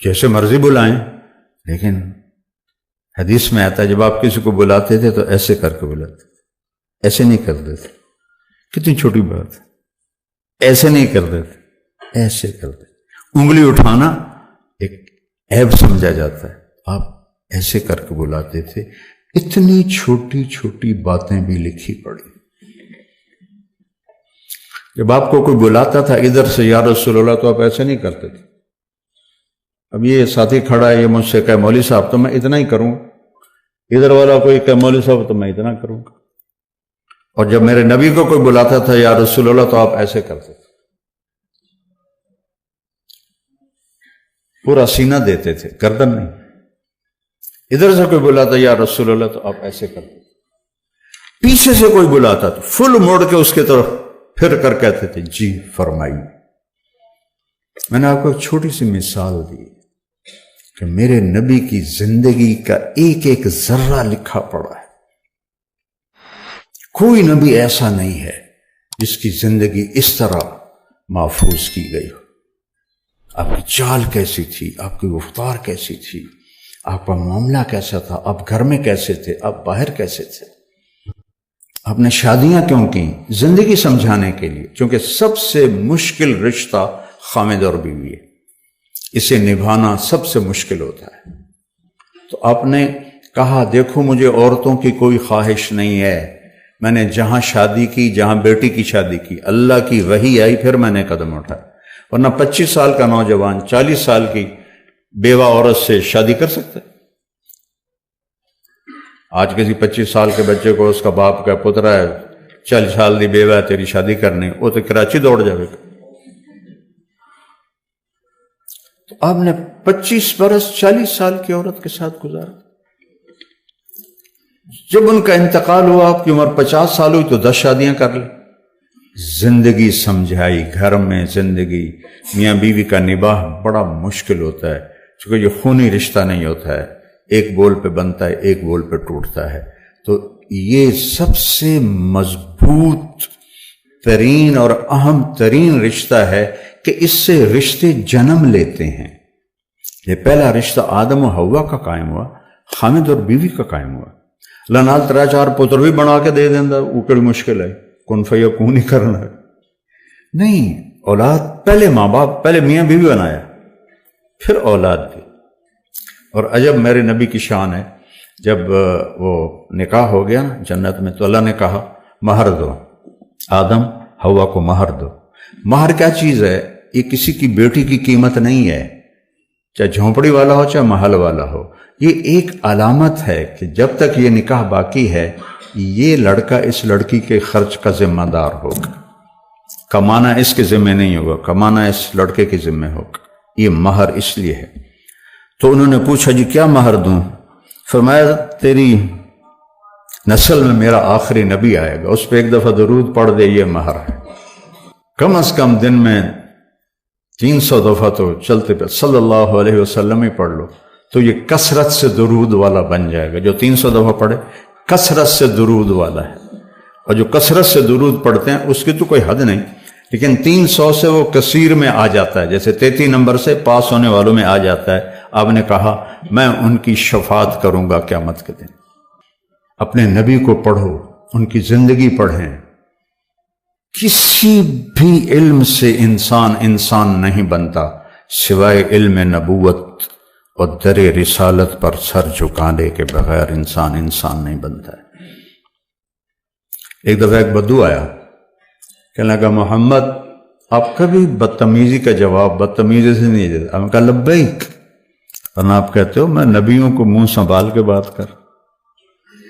جیسے مرضی بلائیں، لیکن حدیث میں آتا ہے جب آپ کسی کو بلاتے تھے تو ایسے کر کے بلاتے، ایسے نہیں کرتے تھے۔ کتنی چھوٹی بات، ایسے نہیں کرتے تھے، ایسے کرتے۔ انگلی اٹھانا ایک عیب سمجھا جاتا ہے، آپ ایسے کر کے بلاتے تھے۔ اتنی چھوٹی چھوٹی باتیں بھی لکھی پڑی۔ جب آپ کو کوئی بلاتا تھا ادھر سے یا رسول اللہ تو آپ ایسے نہیں کرتے تھے۔ اب یہ ساتھی کھڑا ہے، یہ مجھ سے کہے مولوی صاحب تو میں اتنا ہی کروں، ادھر والا کوئی کہے مولوی صاحب تو میں اتنا کروں گا۔ اور جب میرے نبی کو کوئی بلاتا تھا یا رسول اللہ تو آپ ایسے کرتے تھے، پورا سینہ دیتے تھے، گردن نہیں۔ ادھر سے کوئی بلاتا یا رسول اللہ تو آپ ایسے کرتے تھے۔ پیچھے سے کوئی بلاتا تو فل موڑ کے اس کی طرف پھر کر کہتے تھے جی فرمائیے۔ میں نے آپ کو ایک چھوٹی سی مثال دی کہ میرے نبی کی زندگی کا ایک ایک ذرہ لکھا پڑا ہے۔ کوئی نبی ایسا نہیں ہے جس کی زندگی اس طرح محفوظ کی گئی ہو۔ آپ کی چال کیسی تھی، آپ کی گفتار کیسی تھی، آپ کا معاملہ کیسا تھا، آپ گھر میں کیسے تھے، آپ باہر کیسے تھے، آپ نے شادیاں کیوں کی، زندگی سمجھانے کے لیے، کیونکہ سب سے مشکل رشتہ خامد اور بیوی ہے، اسے نبھانا سب سے مشکل ہوتا ہے۔ تو آپ نے کہا دیکھو مجھے عورتوں کی کوئی خواہش نہیں ہے، میں نے جہاں شادی کی، جہاں بیٹی کی شادی کی، اللہ کی وحی آئی پھر میں نے قدم اٹھایا، ورنہ 25 سال کا نوجوان 40 سال کی بیوہ عورت سے شادی کر سکتا ہے؟ آج کسی 25 سال کے بچے کو اس کا باپ کا پترا ہے 40 سال دی بیوہ ہے تیری شادی کرنی، وہ تو کراچی دوڑ جائے گا۔ تو آپ نے 25 برس 40 سال کی عورت کے ساتھ گزارا۔ جب ان کا انتقال ہوا، آپ کی عمر 50 سال ہوئی تو 10 شادیاں کر لی۔ زندگی سمجھائی، گھر میں زندگی، میاں بیوی کا نباہ بڑا مشکل ہوتا ہے، کیونکہ یہ خونی رشتہ نہیں ہوتا ہے، ایک بول پہ بنتا ہے، ایک بول پہ ٹوٹتا ہے۔ تو یہ سب سے مضبوط ترین اور اہم ترین رشتہ ہے کہ اس سے رشتے جنم لیتے ہیں۔ یہ پہلا رشتہ آدم و حوا کا قائم ہوا، خامد اور بیوی کا قائم ہوا۔ اللہ نال 3-4 پتر بھی بنا کے دے دینا، وہ کڑی مشکل ہے، کن فیکون ہی کرنا ہے۔ نہیں، اولاد پہلے ماں باپ، پہلے میاں بیوی بنایا، پھر اولاد دی۔ اور عجب میرے نبی کی شان ہے، جب وہ نکاح ہو گیا نا جنت میں تو اللہ نے کہا مہر دو، آدم حوا کو مہر دو۔ مہر کیا چیز ہے؟ یہ کسی کی بیٹی کی قیمت نہیں ہے، چاہے جھونپڑی والا ہو چاہے محل والا ہو، یہ ایک علامت ہے کہ جب تک یہ نکاح باقی ہے یہ لڑکا اس لڑکی کے خرچ کا ذمہ دار ہوگا، کمانا اس کے ذمہ نہیں ہوگا، کمانا اس لڑکے کے ذمہ ہوگا۔ یہ مہر اس لیے ہے۔ تو انہوں نے پوچھا جی کیا مہر دوں؟ فرمایا تیری نسل میں میرا آخری نبی آئے گا، اس پہ ایک دفعہ درود پڑھ دے، یہ مہر ہے۔ کم از کم دن میں 300 دفعہ تو چلتے پہ صلی اللہ علیہ وسلم ہی پڑھ لو، تو یہ کثرت سے درود والا بن جائے گا۔ جو 300 دفعہ پڑھے کثرت سے درود والا ہے، اور جو کثرت سے درود پڑھتے ہیں اس کی تو کوئی حد نہیں، لیکن 300 سے وہ کثیر میں آ جاتا ہے، جیسے 33 نمبر سے پاس ہونے والوں میں آ جاتا ہے۔ آپ نے کہا میں ان کی شفاعت کروں گا قیامت کے دن۔ اپنے نبی کو پڑھو، ان کی زندگی پڑھیں۔ کسی بھی علم سے انسان نہیں بنتا سوائے علم نبوت اور در رسالت پر سر جھکانے کے بغیر انسان نہیں بنتا ہے۔ ایک دفعہ ایک بدو آیا، کہنے لگا محمد آپ کبھی بدتمیزی کا جواب بدتمیزی سے نہیں دیتے۔ آپ نے کہا لبیک، ورنہ آپ کہتے ہو میں نبیوں کو منہ سنبھال کے بات کر۔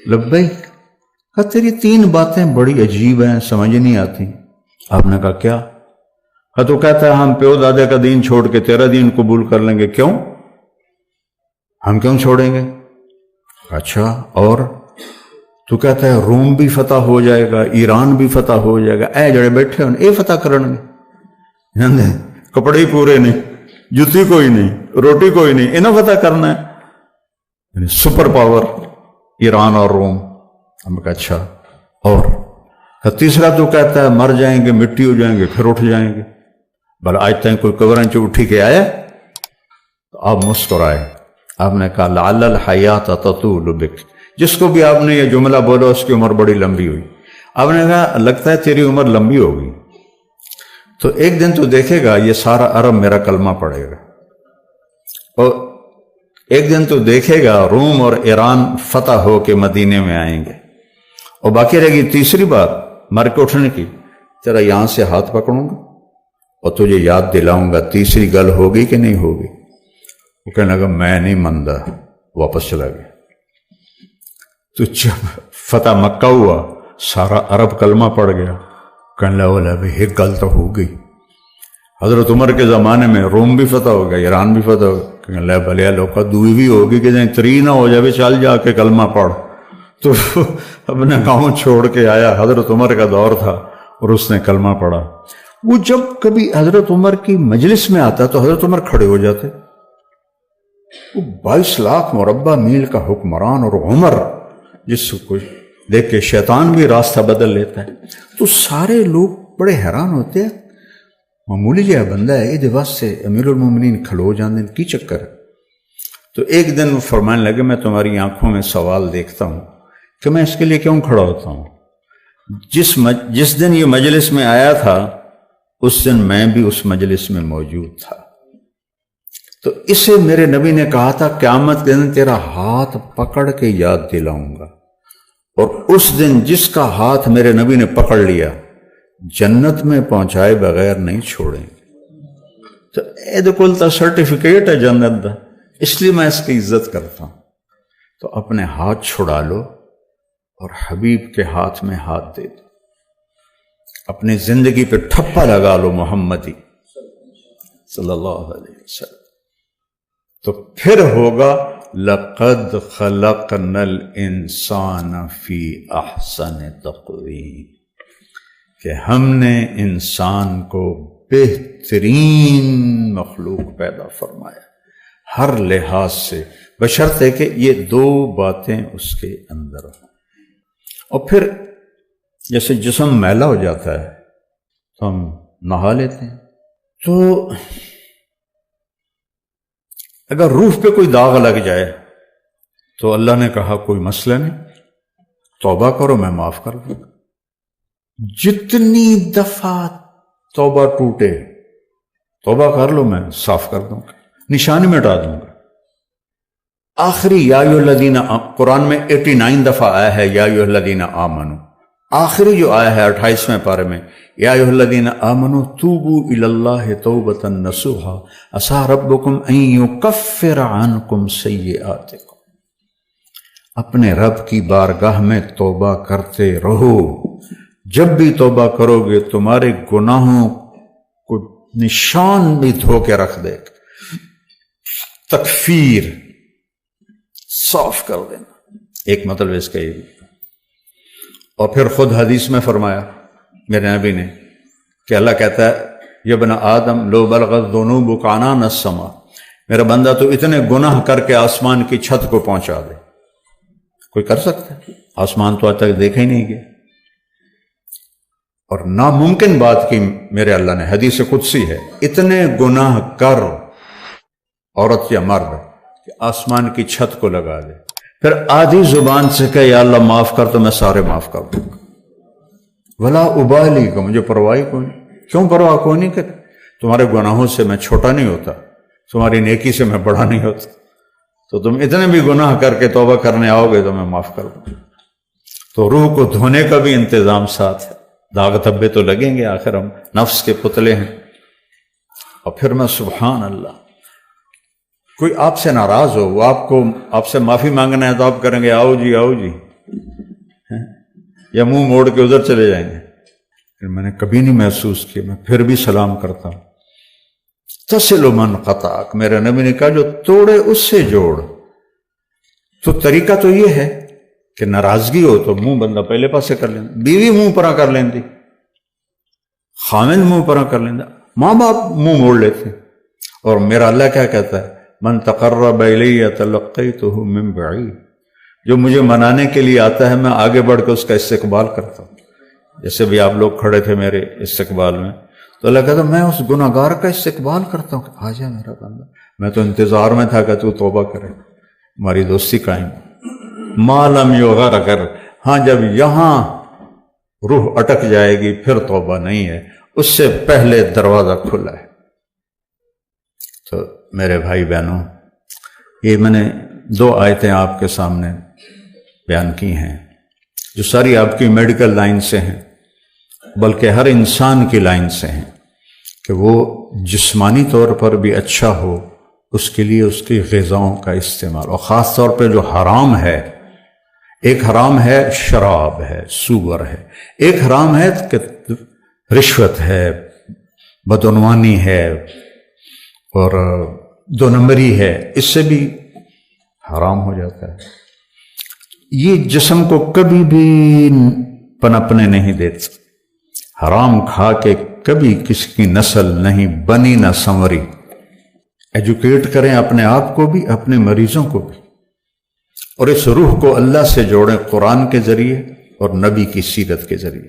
لبیک، کہا تیری 3 باتیں بڑی عجیب ہیں، سمجھ نہیں آتی۔ آپ نے کہا کیا؟ کہا تو کہتا ہے ہم پیو دادے کا دین چھوڑ کے تیرا دین قبول کر لیں گے۔ کیوں؟ ہم کیوں چھوڑیں گے؟ اچھا، اور؟ تو کہتا ہے روم بھی فتح ہو جائے گا، ایران بھی فتح ہو جائے گا، اے جڑے بیٹھے ہوں اے فتح کرن گے، کپڑے ہی پورے نہیں، جوتی کوئی نہیں، روٹی کوئی نہیں، انہیں فتح کرنا ہے، یعنی سپر پاور ایران اور روم۔ ہم کہا اچھا، اور؟ تیسرا تو کہتا ہے مر جائیں گے، مٹی ہو جائیں گے، پھر اٹھ جائیں گے۔ بھلا آج تک کوئی قبریں چ اٹھی کے آیا؟ تو آپ مسکرائے۔ آپ نے کہا لعل الحیات تطول بک، جس کو بھی آپ نے یہ جملہ بولا اس کی عمر بڑی لمبی ہوئی۔ آپ نے کہا لگتا ہے تیری عمر لمبی ہوگی، تو ایک دن تو دیکھے گا یہ سارا عرب میرا کلمہ پڑھے گا، اور ایک دن تو دیکھے گا روم اور ایران فتح ہو کے مدینے میں آئیں گے، اور باقی رہے گی تیسری بات مر کے اٹھنے کی، تیرا یہاں سے ہاتھ پکڑوں گا اور تجھے یاد دلاؤں گا تیسری گل ہوگی کہ نہیں ہوگی۔ وہ کہنے لگا میں نہیں مانتا، واپس چلا گیا۔ تو جب فتح مکہ ہوا سارا عرب کلمہ پڑ گیا، کہنے لگا بھائی ایک گل تو ہو گئی، حضرت عمر کے زمانے میں روم بھی فتح ہو گیا، ایران بھی فتح ہو گیا، کہنے لگا بھلیا لوکا دوئی بھی ہوگی کہ جائیں تری نہ ہو جائے، چل جا کے کلمہ پڑھ۔ تو اپنے گاؤں چھوڑ کے آیا، حضرت عمر کا دور تھا اور اس نے کلمہ پڑھا۔ وہ جب کبھی حضرت عمر کی مجلس میں آتا تو حضرت عمر کھڑے ہو جاتے۔ وہ 22 لاکھ مربع میل کا حکمران اور عمر، جس کو دیکھ کے شیطان بھی راستہ بدل لیتا ہے، تو سارے لوگ بڑے حیران ہوتے ہیں، معمولی جہا بندہ ہے یہ واسطے امیر المومنین کھلو جاندے کی چکر ہے۔ تو ایک دن وہ فرمانے لگے میں تمہاری آنکھوں میں سوال دیکھتا ہوں کہ میں اس کے لیے کیوں کھڑا ہوتا ہوں؟ جس دن یہ مجلس میں آیا تھا اس دن میں بھی اس مجلس میں موجود تھا، تو اسے میرے نبی نے کہا تھا قیامت کے دن تیرا ہاتھ پکڑ کے یاد دلاؤں گا، اور اس دن جس کا ہاتھ میرے نبی نے پکڑ لیا جنت میں پہنچائے بغیر نہیں چھوڑیں گے۔ تو اے کل تا سرٹیفکیٹ ہے جنت دا، اس لیے میں اس کی عزت کرتا ہوں۔ تو اپنے ہاتھ چھڑا لو اور حبیب کے ہاتھ میں ہاتھ دے دو، اپنی زندگی پہ ٹھپا لگا لو محمدی صلی اللہ علیہ وسلم، تو پھر ہوگا لَقَدْ خَلَقْنَا الْإِنسَانَ فِي أَحْسَنِ تَقْوِيمٍ، کہ ہم نے انسان کو بہترین مخلوق پیدا فرمایا ہر لحاظ سے، بشرطے کہ یہ 2 باتیں اس کے اندر ہوں۔ اور پھر جیسے جسم میلا ہو جاتا ہے تو ہم نہا لیتے ہیں، تو اگر روح پہ کوئی داغ لگ جائے تو اللہ نے کہا کوئی مسئلہ نہیں، توبہ کرو میں معاف کر دوں گا۔ جتنی دفعہ توبہ ٹوٹے توبہ کر لو میں صاف کر دوں گا، نشانی مٹا دوں گا۔ آخری یا ایھا الذین، قرآن میں 89 دفعہ آیا ہے یا ایھا الذین آمنو، آخری جو آیا ہے 28ویں پارے میں یا ایھا الذین آمنو توبوا الی اللہ توبۃ نصوحا عسیٰ ربکم ان یکفر عنکم سیئاتکم، اپنے رب کی بارگاہ میں توبہ کرتے رہو، جب بھی توبہ کرو گے تمہارے گناہوں کو نشان بھی دھو کے رکھ دے گا، تکفیر صاف کر دینا، ایک مطلب اس کا یہ بھی۔ اور پھر خود حدیث میں فرمایا میرے نبی نے کہ اللہ کہتا ہے یا ابن آدم لو بلغت ذنوبک عنان السماء، میرا بندہ تو اتنے گناہ کر کے آسمان کی چھت کو پہنچا دے، کوئی کر سکتا ہے؟ آسمان تو آج تک دیکھا ہی نہیں گیا، اور ناممکن بات کی میرے اللہ نے، حدیث قدسی ہے، اتنے گناہ کر عورت یا مرد کہ آسمان کی چھت کو لگا دے، پھر آدھی زبان سے کہ یا اللہ معاف کر، تو میں سارے معاف کر دوں گا، ولا ابالی، کو مجھے پرواہ کوئی نہیں۔ کیوں پرواہ کوئی نہیں؟ کہ تمہارے گناہوں سے میں چھوٹا نہیں ہوتا، تمہاری نیکی سے میں بڑا نہیں ہوتا، تو تم اتنے بھی گناہ کر کے توبہ کرنے آؤ گے تو میں معاف کر دوں۔ تو روح کو دھونے کا بھی انتظام ساتھ ہے، داغ دھبے تو لگیں گے، آخر ہم نفس کے پتلے ہیں۔ اور پھر میں سبحان اللہ، کوئی آپ سے ناراض ہو، وہ آپ سے معافی مانگنا ہے تو آپ کریں گے آؤ جی آؤ جی، یا منہ موڑ کے ادھر چلے جائیں گے۔ میں نے کبھی نہیں محسوس کیا، میں پھر بھی سلام کرتا ہوں۔ تصل من قطعک، میرے نبی نے کہا جو توڑے اس سے جوڑ۔ تو طریقہ تو یہ ہے کہ ناراضگی ہو تو منہ بندہ پہلے پاسے کر لینا، بیوی منہ پرا کر لیندی، خامن منہ پرا کر لینا، ماں باپ منہ موڑ لیتے۔ اور میرا اللہ کیا کہتا ہے؟ من تقرب الی تلقیتہ من بعید، جو مجھے منانے کے لیے آتا ہے میں آگے بڑھ کے اس کا استقبال کرتا ہوں۔ جیسے بھی آپ لوگ کھڑے تھے میرے استقبال میں، تو اللہ کہتا میں اس گناہ گار کا استقبال کرتا ہوں کہ آ جا میرا بندہ، میں تو انتظار میں تھا کہ تو توبہ کرے، ہماری دوستی قائم۔ ما لم یغرغر، ہاں جب یہاں روح اٹک جائے گی پھر توبہ نہیں ہے، اس سے پہلے دروازہ کھلا ہے۔ تو میرے بھائی بہنوں، یہ میں نے 2 آیتیں آپ کے سامنے بیان کی ہیں جو ساری آپ کی میڈیکل لائن سے ہیں، بلکہ ہر انسان کی لائن سے ہیں، کہ وہ جسمانی طور پر بھی اچھا ہو، اس کے لیے اس کی غذاؤں کا استعمال، اور خاص طور پہ جو حرام ہے، ایک حرام ہے شراب ہے، سوگر ہے، ایک حرام ہے کہ رشوت ہے، بدعنوانی ہے، اور 2 نمبری ہے، اس سے بھی حرام ہو جاتا ہے۔ یہ جسم کو کبھی بھی پنپنے نہیں دیتا، حرام کھا کے کبھی کسی کی نسل نہیں بنی نہ سنوری۔ ایجوکیٹ کریں اپنے آپ کو بھی، اپنے مریضوں کو بھی، اور اس روح کو اللہ سے جوڑیں قرآن کے ذریعے اور نبی کی سیرت کے ذریعے۔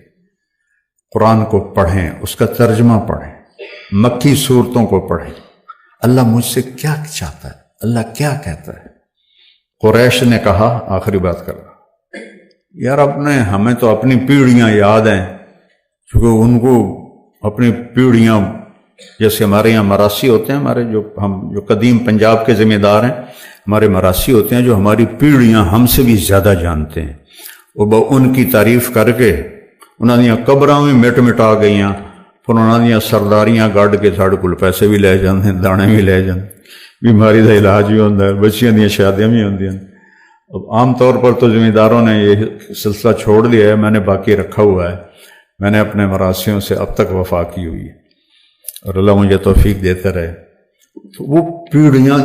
قرآن کو پڑھیں، اس کا ترجمہ پڑھیں، مکی صورتوں کو پڑھیں، اللہ مجھ سے کیا چاہتا ہے، اللہ کیا کہتا ہے۔ قریش نے کہا، آخری بات کر رہا، یار ہمیں تو اپنی پیڑھیاں یاد ہیں، کیونکہ ان کو اپنی پیڑھیاں، جیسے ہمارے یہاں مراسی ہوتے ہیں، ہمارے جو قدیم پنجاب کے ذمہ دار ہیں، ہمارے مراسی ہوتے ہیں جو ہماری پیڑھیاں ہم سے بھی زیادہ جانتے ہیں، وہ ان کی تعریف کر کے انہوں نے قبراں بھی مٹا گئیاں، پھر انہوں نے سرداریاں گڈ کے ساڑھے کل پیسے بھی لے جاندے، دانے بھی لے جاندے، بیماری کا علاج بھی ہوتا ہے، بچیاں دیا شادیاں بھی ہوندی ہیں۔ اب عام طور پر تو ذمہ داروں نے یہ سلسلہ چھوڑ دیا ہے، میں نے باقی رکھا ہوا ہے، میں نے اپنے مراسیوں سے اب تک وفا کی ہوئی ہے، اور اللہ مجھے توفیق دیتے رہے۔ تو وہ پیڑھیاں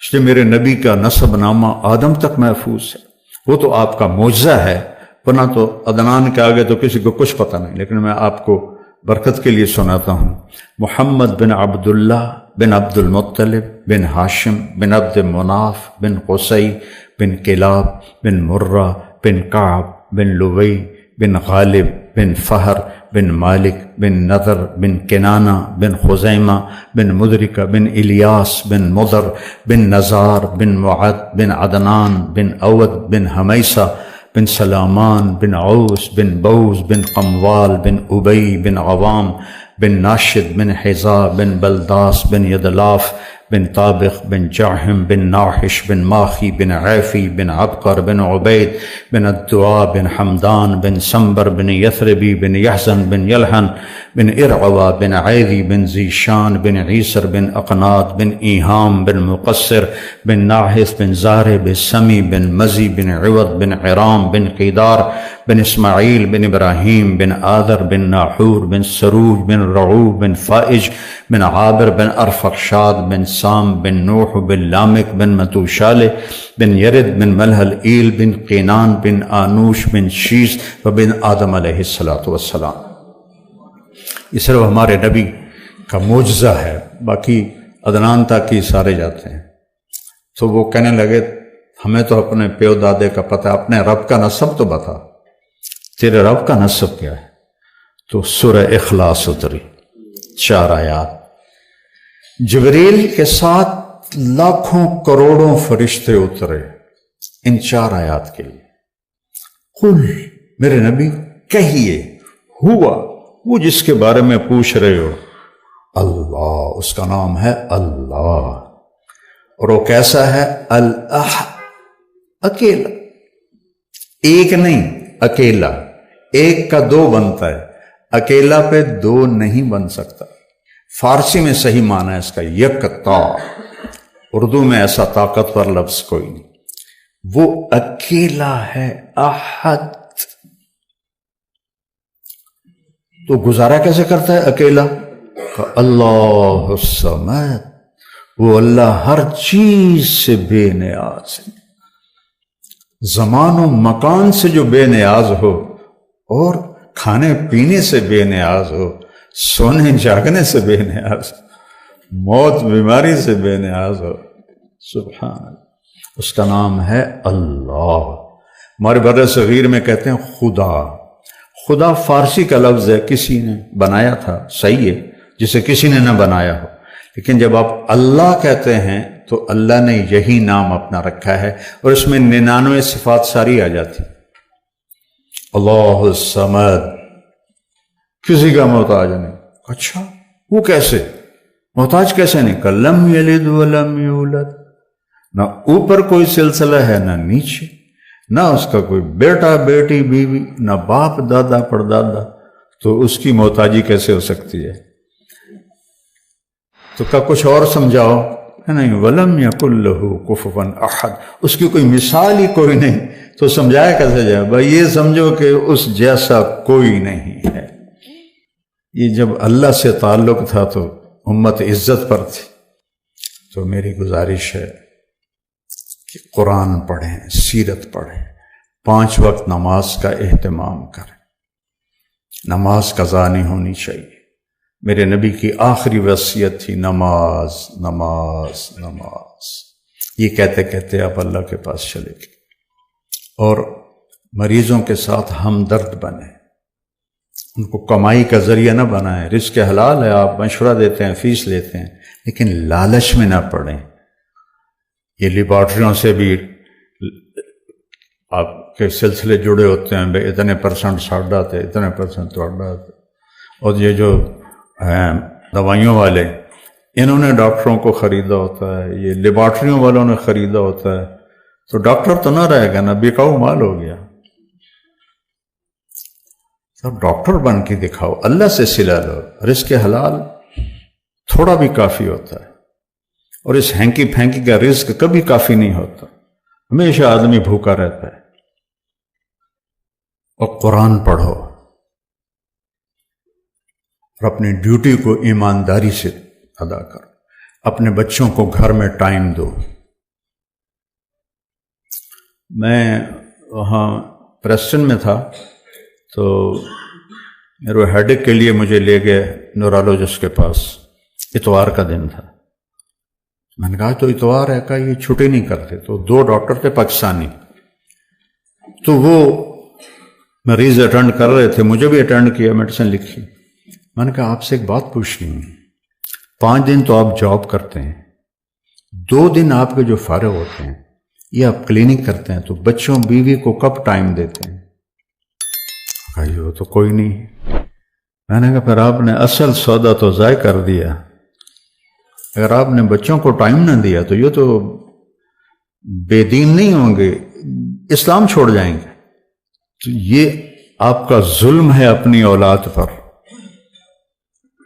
سے میرے نبی کا نسب نامہ آدم تک محفوظ ہے، وہ تو آپ کا معجزہ ہے، ورنہ تو عدنان کے آگے تو کسی کو کچھ پتہ نہیں۔ لیکن میں آپ کو برکت کے لیے سناتا ہوں، محمد بن عبداللہ بن عبد المطلب بن ہاشم بن عبد مناف بن قصی بن کلاب بن مرہ بن کعب بن لوی بن غالب بن فہر بن مالک بن نضر بن کنانہ بن خزیمہ بن مدرکہ بن الیاس بن مضر بن نزار بن معد بن عدنان بن اود بن حمیسہ بن سلامان بن عوس بن بوز بن قموال بن ابی بن عوام بن ناشد بن حذا بن بلداس بن یدلاف بن طابق بن جاحم بن ناحش بن ماخی بن عیفی بن عبقر بن عبید بن الدعاء بن حمدان بن سنبر بن یثربی بن یحزن بن یلحن بن ارعوا بن عیدی بن زیشان بن عیسر بن اقناد بن ایہام بن مقصر بن ناحث بن زہر بن سمی بن مزی بن عوض بن عرام بن قیدار بن اسماعیل بن ابراہیم بن آدر بن ناحور بن سروج بن رعوب بن فائج بن عابر بن ارفقشاد بن سام بن نوح بن لامک بن متوشالہ بن یرد بن ملحل ایل بن قینان بن آنوش بن شیس و بن آدم علیہ السلام۔ یہ صرف ہمارے نبی کا معجزہ ہے، باقی عدنان تک ہی سارے جاتے ہیں۔ تو وہ کہنے لگے ہمیں تو اپنے پیو دادے کا پتہ، اپنے رب کا نسب تو بتا، تیرے رب کا نسب کیا ہے؟ تو سورہ اخلاص اتری، 4 آیات، جبریل کے ساتھ لاکھوں کروڑوں فرشتے اترے ان 4 آیات کے لیے۔ قل، میرے نبی کہیے، ہوا، وہ جس کے بارے میں پوچھ رہے ہو، اللہ، اس کا نام ہے اللہ، اور وہ کیسا ہے؟ الاحد، اکیلا، ایک نہیں، اکیلا، ایک کا 2 بنتا ہے، اکیلا پہ 2 نہیں بن سکتا۔ فارسی میں صحیح معنی ہے اس کا یکتا، اردو میں ایسا طاقتور لفظ کوئی نہیں، وہ اکیلا ہے، احد۔ تو گزارا کیسے کرتا ہے اکیلا؟ اللہ الصمد، وہ اللہ ہر چیز سے بے نیاز ہے، زمان و مکان سے جو بے نیاز ہو، اور کھانے پینے سے بے نیاز ہو، سونے جاگنے سے بے نیاز ہو، موت بیماری سے بے نیاز ہو، سبحان اللہ، اس کا نام ہے اللہ۔ ہمارے بر صغیر میں کہتے ہیں خدا، خدا فارسی کا لفظ ہے، کسی نے بنایا تھا، صحیح ہے، جسے کسی نے نہ بنایا ہو، لیکن جب آپ اللہ کہتے ہیں تو اللہ نے یہی نام اپنا رکھا ہے، اور اس میں 99 صفات ساری آ جاتی۔ اللہ الصمد، کسی کا محتاج نہیں۔ اچھا، وہ کیسے محتاج کیسے نہیں؟ کہ لم یلد ولم یولد، نہ اوپر کوئی سلسلہ ہے نہ نیچے، نہ اس کا کوئی بیٹا بیٹی بیوی، نہ باپ دادا پردادا، تو اس کی محتاجی کیسے ہو سکتی ہے؟ تو کا کچھ اور سمجھاؤ، نہیں، ولم یکن لہ کفوا احد، اس کی کوئی مثال ہی کوئی نہیں، تو سمجھایا کیسے جائے؟ بھائی یہ سمجھو کہ اس جیسا کوئی نہیں ہے۔ یہ جب اللہ سے تعلق تھا تو امت عزت پر تھی۔ تو میری گزارش ہے کہ قرآن پڑھیں، سیرت پڑھیں، 5 وقت نماز کا اہتمام کریں، نماز قضا نہیں ہونی چاہیے۔ میرے نبی کی آخری وصیت تھی نماز نماز نماز، یہ کہتے کہتے آپ اللہ کے پاس چلے گئے۔ اور مریضوں کے ساتھ ہمدرد بنیں، ان کو کمائی کا ذریعہ نہ بنائیں، رزق حلال ہے، آپ مشورہ دیتے ہیں، فیس لیتے ہیں، لیکن لالچ میں نہ پڑیں۔ یہ لیبارٹریوں سے بھی آپ کے سلسلے جڑے ہوتے ہیں، بھائی اتنے % ساڑھا تھے، اتنے % توڑا تھے، اور یہ جو دوائیوں والے، انہوں نے ڈاکٹروں کو خریدا ہوتا ہے، یہ لیبارٹریوں والوں نے خریدا ہوتا ہے، تو ڈاکٹر تو نہ رہے گا نا، بکاؤ مال ہو گیا۔ تو ڈاکٹر بن کے دکھاؤ، اللہ سے صلہ لو، رزق حلال تھوڑا بھی کافی ہوتا ہے، اور اس ہینکی پھینکی کا رزق کبھی کافی نہیں ہوتا، ہمیشہ آدمی بھوکا رہتا ہے۔ اور قرآن پڑھو، اور اپنی ڈیوٹی کو ایمانداری سے ادا کرو، اپنے بچوں کو گھر میں ٹائم دو۔ میں وہاں پریسٹن میں تھا، تو میرے ہیڈک کے لیے مجھے لے گئے نورالوجسٹ کے پاس، اتوار کا دن تھا۔ میں نے کہا تو اتوار ہے، کہا یہ چھٹی نہیں کرتے، تو 2 ڈاکٹر تھے پاکستانی، تو وہ مریض اٹینڈ کر رہے تھے، مجھے بھی اٹینڈ کیا، میڈیسن لکھی۔ میں نے کہا آپ سے ایک بات پوچھنی ہے، 5 دن تو آپ جاب کرتے ہیں، 2 دن آپ کے جو فارغ ہوتے ہیں، یہ آپ کلینک کرتے ہیں، تو بچوں بیوی کو کب ٹائم دیتے ہیں؟ کہا وہ تو کوئی نہیں۔ میں نے کہا پھر آپ نے اصل سودا تو ضائع کر دیا، اگر آپ نے بچوں کو ٹائم نہ دیا تو یہ تو بے دین نہیں ہوں گے، اسلام چھوڑ جائیں گے۔ تو یہ آپ کا ظلم ہے اپنی اولاد پر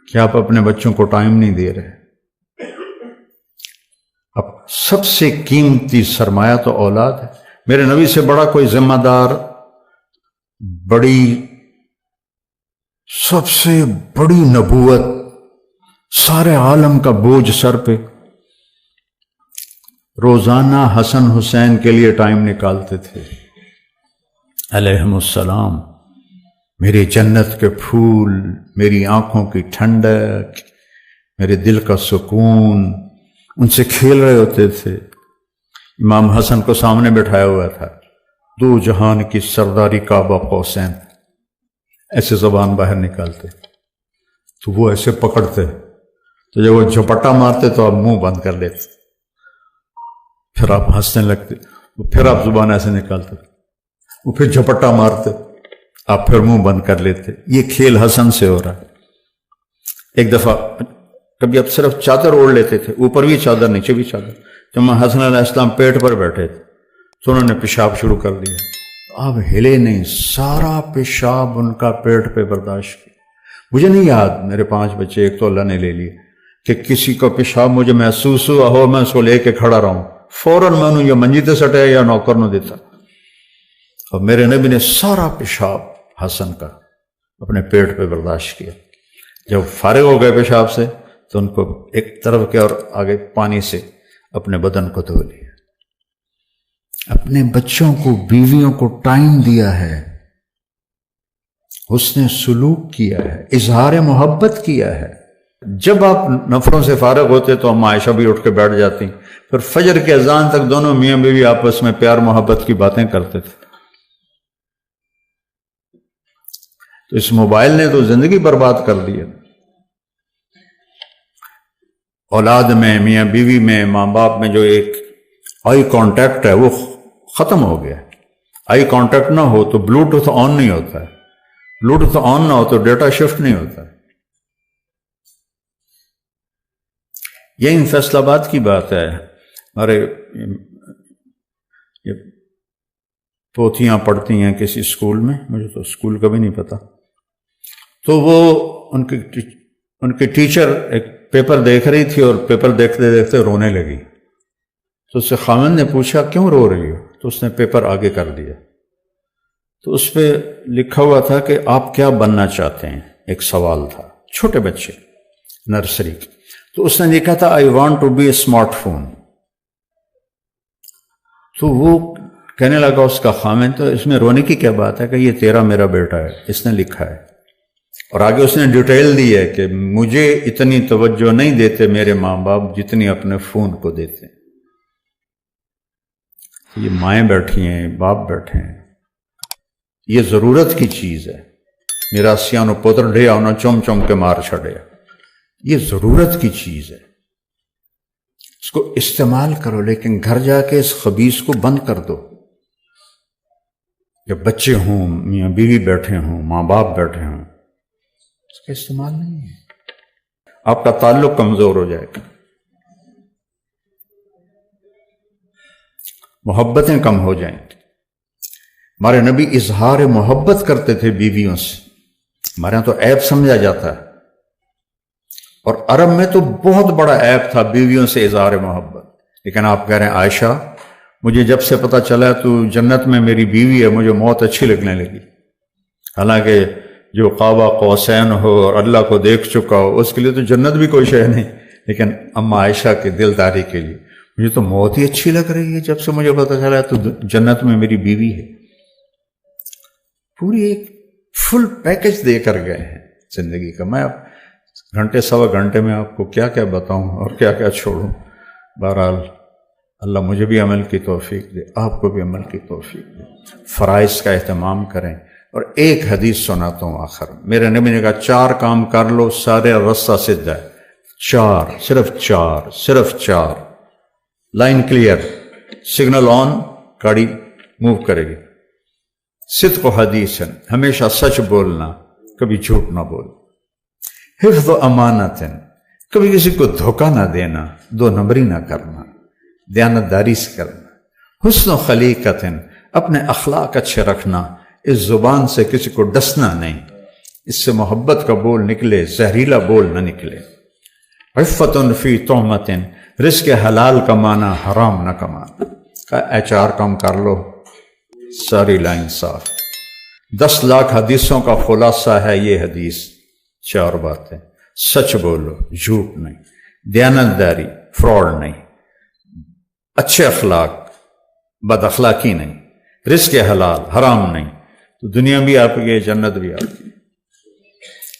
کہ آپ اپنے بچوں کو ٹائم نہیں دے رہے۔ اب سب سے قیمتی سرمایہ تو اولاد ہے۔ میرے نبی سے بڑا کوئی ذمہ دار، بڑی، سب سے بڑی نبوت، سارے عالم کا بوجھ سر پہ، روزانہ حسن حسین کے لیے ٹائم نکالتے تھے علیہم السلام۔ میری جنت کے پھول، میری آنکھوں کی ٹھنڈک، میرے دل کا سکون، ان سے کھیل رہے ہوتے تھے۔ امام حسن کو سامنے بٹھایا ہوا تھا، دو جہان کی سرداری کعبہ قوسین، ایسے زبان باہر نکالتے تو وہ ایسے پکڑتے، تو جب وہ جھپٹا مارتے تو آپ منہ بند کر لیتے، پھر آپ ہنسنے لگتے، پھر آپ زبان ایسے نکالتے، وہ پھر جھپٹا مارتے، آپ پھر منہ بند کر لیتے۔ یہ کھیل حسن سے ہو رہا ہے۔ ایک دفعہ کبھی آپ صرف چادر اوڑھ لیتے تھے، اوپر بھی چادر نیچے بھی چادر، جب حسن علیہ السلام پیٹ پر بیٹھے تھے تو انہوں نے پیشاب شروع کر دیا، آپ ہلے نہیں، سارا پیشاب ان کا پیٹ پہ برداشت کیا۔ مجھے نہیں یاد، میرے 5 بچے، ایک تو اللہ نے لے لیے، کہ کسی کو پیشاب مجھے محسوس ہوا ہو میں اس کو لے کے کھڑا رہوں، فوراً میں انہوں یا منجی تے سٹیا یا نوکر نو دیتا۔ اور میرے نبی نے سارا پیشاب حسن کا اپنے پیٹ پہ برداشت کیا۔ جب فارغ ہو گئے پیشاب سے تو ان کو ایک طرف کے اور آگے پانی سے اپنے بدن کو دھو لیا۔ اپنے بچوں کو، بیویوں کو ٹائم دیا ہے، حسن سلوک کیا ہے، اظہار محبت کیا ہے۔ جب آپ نفروں سے فارغ ہوتے تو ہم عائشہ بھی اٹھ کے بیٹھ جاتی، پھر فجر کے اذان تک دونوں میاں بیوی آپس میں پیار محبت کی باتیں کرتے تھے۔ تو اس موبائل نے تو زندگی برباد کر دی ہے۔ اولاد میں، میاں بیوی میں، ماں باپ میں جو ایک آئی کانٹیکٹ ہے وہ ختم ہو گیا۔ آئی کانٹیکٹ نہ ہو تو بلوٹوتھ آن نہیں ہوتا ہے، بلوٹوتھ آن نہ ہو تو ڈیٹا شفٹ نہیں ہوتا ہے۔ یہ فیصل آباد کی بات ہے، ہمارے پوتیاں پڑھتی ہیں کسی اسکول میں، مجھے تو اسکول کا بھی نہیں پتا، تو وہ ان کی ٹیچر ایک پیپر دیکھ رہی تھی اور پیپر دیکھتے دیکھتے رونے لگی، تو اس سے خامن نے پوچھا کیوں رو رہی ہو؟ تو اس نے پیپر آگے کر دیا، تو اس پہ لکھا ہوا تھا کہ آپ کیا بننا چاہتے ہیں، ایک سوال تھا، چھوٹے بچے نرسری کے، تو اس نے لکھا تھا I want to be a smart phone. تو وہ کہنے لگا اس کا خامن، تو اس میں رونے کی کیا بات ہے کہ یہ تیرا میرا بیٹا ہے، اس نے لکھا ہے، اور آگے اس نے ڈیٹیل دی ہے کہ مجھے اتنی توجہ نہیں دیتے میرے ماں باپ جتنی اپنے فون کو دیتے ہیں۔ یہ مائیں بیٹھی ہیں، باپ بیٹھے ہیں، یہ ضرورت کی چیز ہے۔ میرا سیانو پوتر ڈھیا ہونا چوم چوم کے مار چھڑے، یہ ضرورت کی چیز ہے، اس کو استعمال کرو، لیکن گھر جا کے اس خبیث کو بند کر دو۔ جب بچے ہوں، میاں بیوی بیٹھے ہوں، ماں باپ بیٹھے ہوں، اس کا استعمال نہیں ہے، آپ کا تعلق کمزور ہو جائے گا، محبتیں کم ہو جائیں گی۔ ہمارے نبی اظہار محبت کرتے تھے بیویوں سے، ہمارے یہاں تو عیب سمجھا جاتا ہے، اور عرب میں تو بہت بڑا عیب تھا بیویوں سے اظہار محبت، لیکن آپ کہہ رہے ہیں عائشہ مجھے جب سے پتہ چلا تو جنت میں میری بیوی ہے مجھے موت اچھی لگنے لگی، حالانکہ جو کعبہ قوسین ہو اور اللہ کو دیکھ چکا ہو اس کے لیے تو جنت بھی کوئی شے نہیں، لیکن اما عائشہ کی دلداری کے لیے مجھے تو موت ہی اچھی لگ رہی ہے جب سے مجھے پتہ چلا تو جنت میں میری بیوی ہے۔ پوری ایک فل پیکج دے کر گئے ہیں زندگی کا۔ میں اب گھنٹے سوا گھنٹے میں آپ کو کیا کیا بتاؤں اور کیا کیا چھوڑوں۔ بہرحال اللہ مجھے بھی عمل کی توفیق دے، آپ کو بھی عمل کی توفیق دے، فرائض کا اہتمام کریں۔ اور ایک حدیث سناتا ہوں آخر، میرے نبی نے کہا 4 کام کر لو سارے رستہ سدھ ہے، 4، صرف 4، لائن کلیئر، سگنل آن، گاڑی موو کرے گی۔ صدق و حدیث، ہمیشہ سچ بولنا، کبھی جھوٹ نہ بول، حفظ و امانت، کبھی کسی کو دھوکہ نہ دینا، 2 نمبری نہ کرنا، دیانتداری سے کرنا، حسن و خلیقت، اپنے اخلاق اچھے رکھنا، اس زبان سے کسی کو ڈسنا نہیں، اس سے محبت کا بول نکلے، زہریلا بول نہ نکلے، عفت فی تہمت، رزق حلال کمانا، حرام نہ کمانا۔ کہا 4 کام کر لو ساری لائن صاف۔ 10 لاکھ حدیثوں کا خلاصہ ہے یہ حدیث، 4 باتیں، سچ بولو، جھوٹ نہیں، دیانتداری، فراڈ نہیں، اچھے اخلاق، بد اخلاقی نہیں، رزق حلال، حرام نہیں، تو دنیا بھی آپ کی، جنت بھی آپ کی۔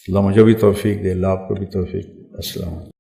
اللہ مجھے بھی توفیق دے، اللہ آپ کو بھی توفیق دے۔ السلام علیکم۔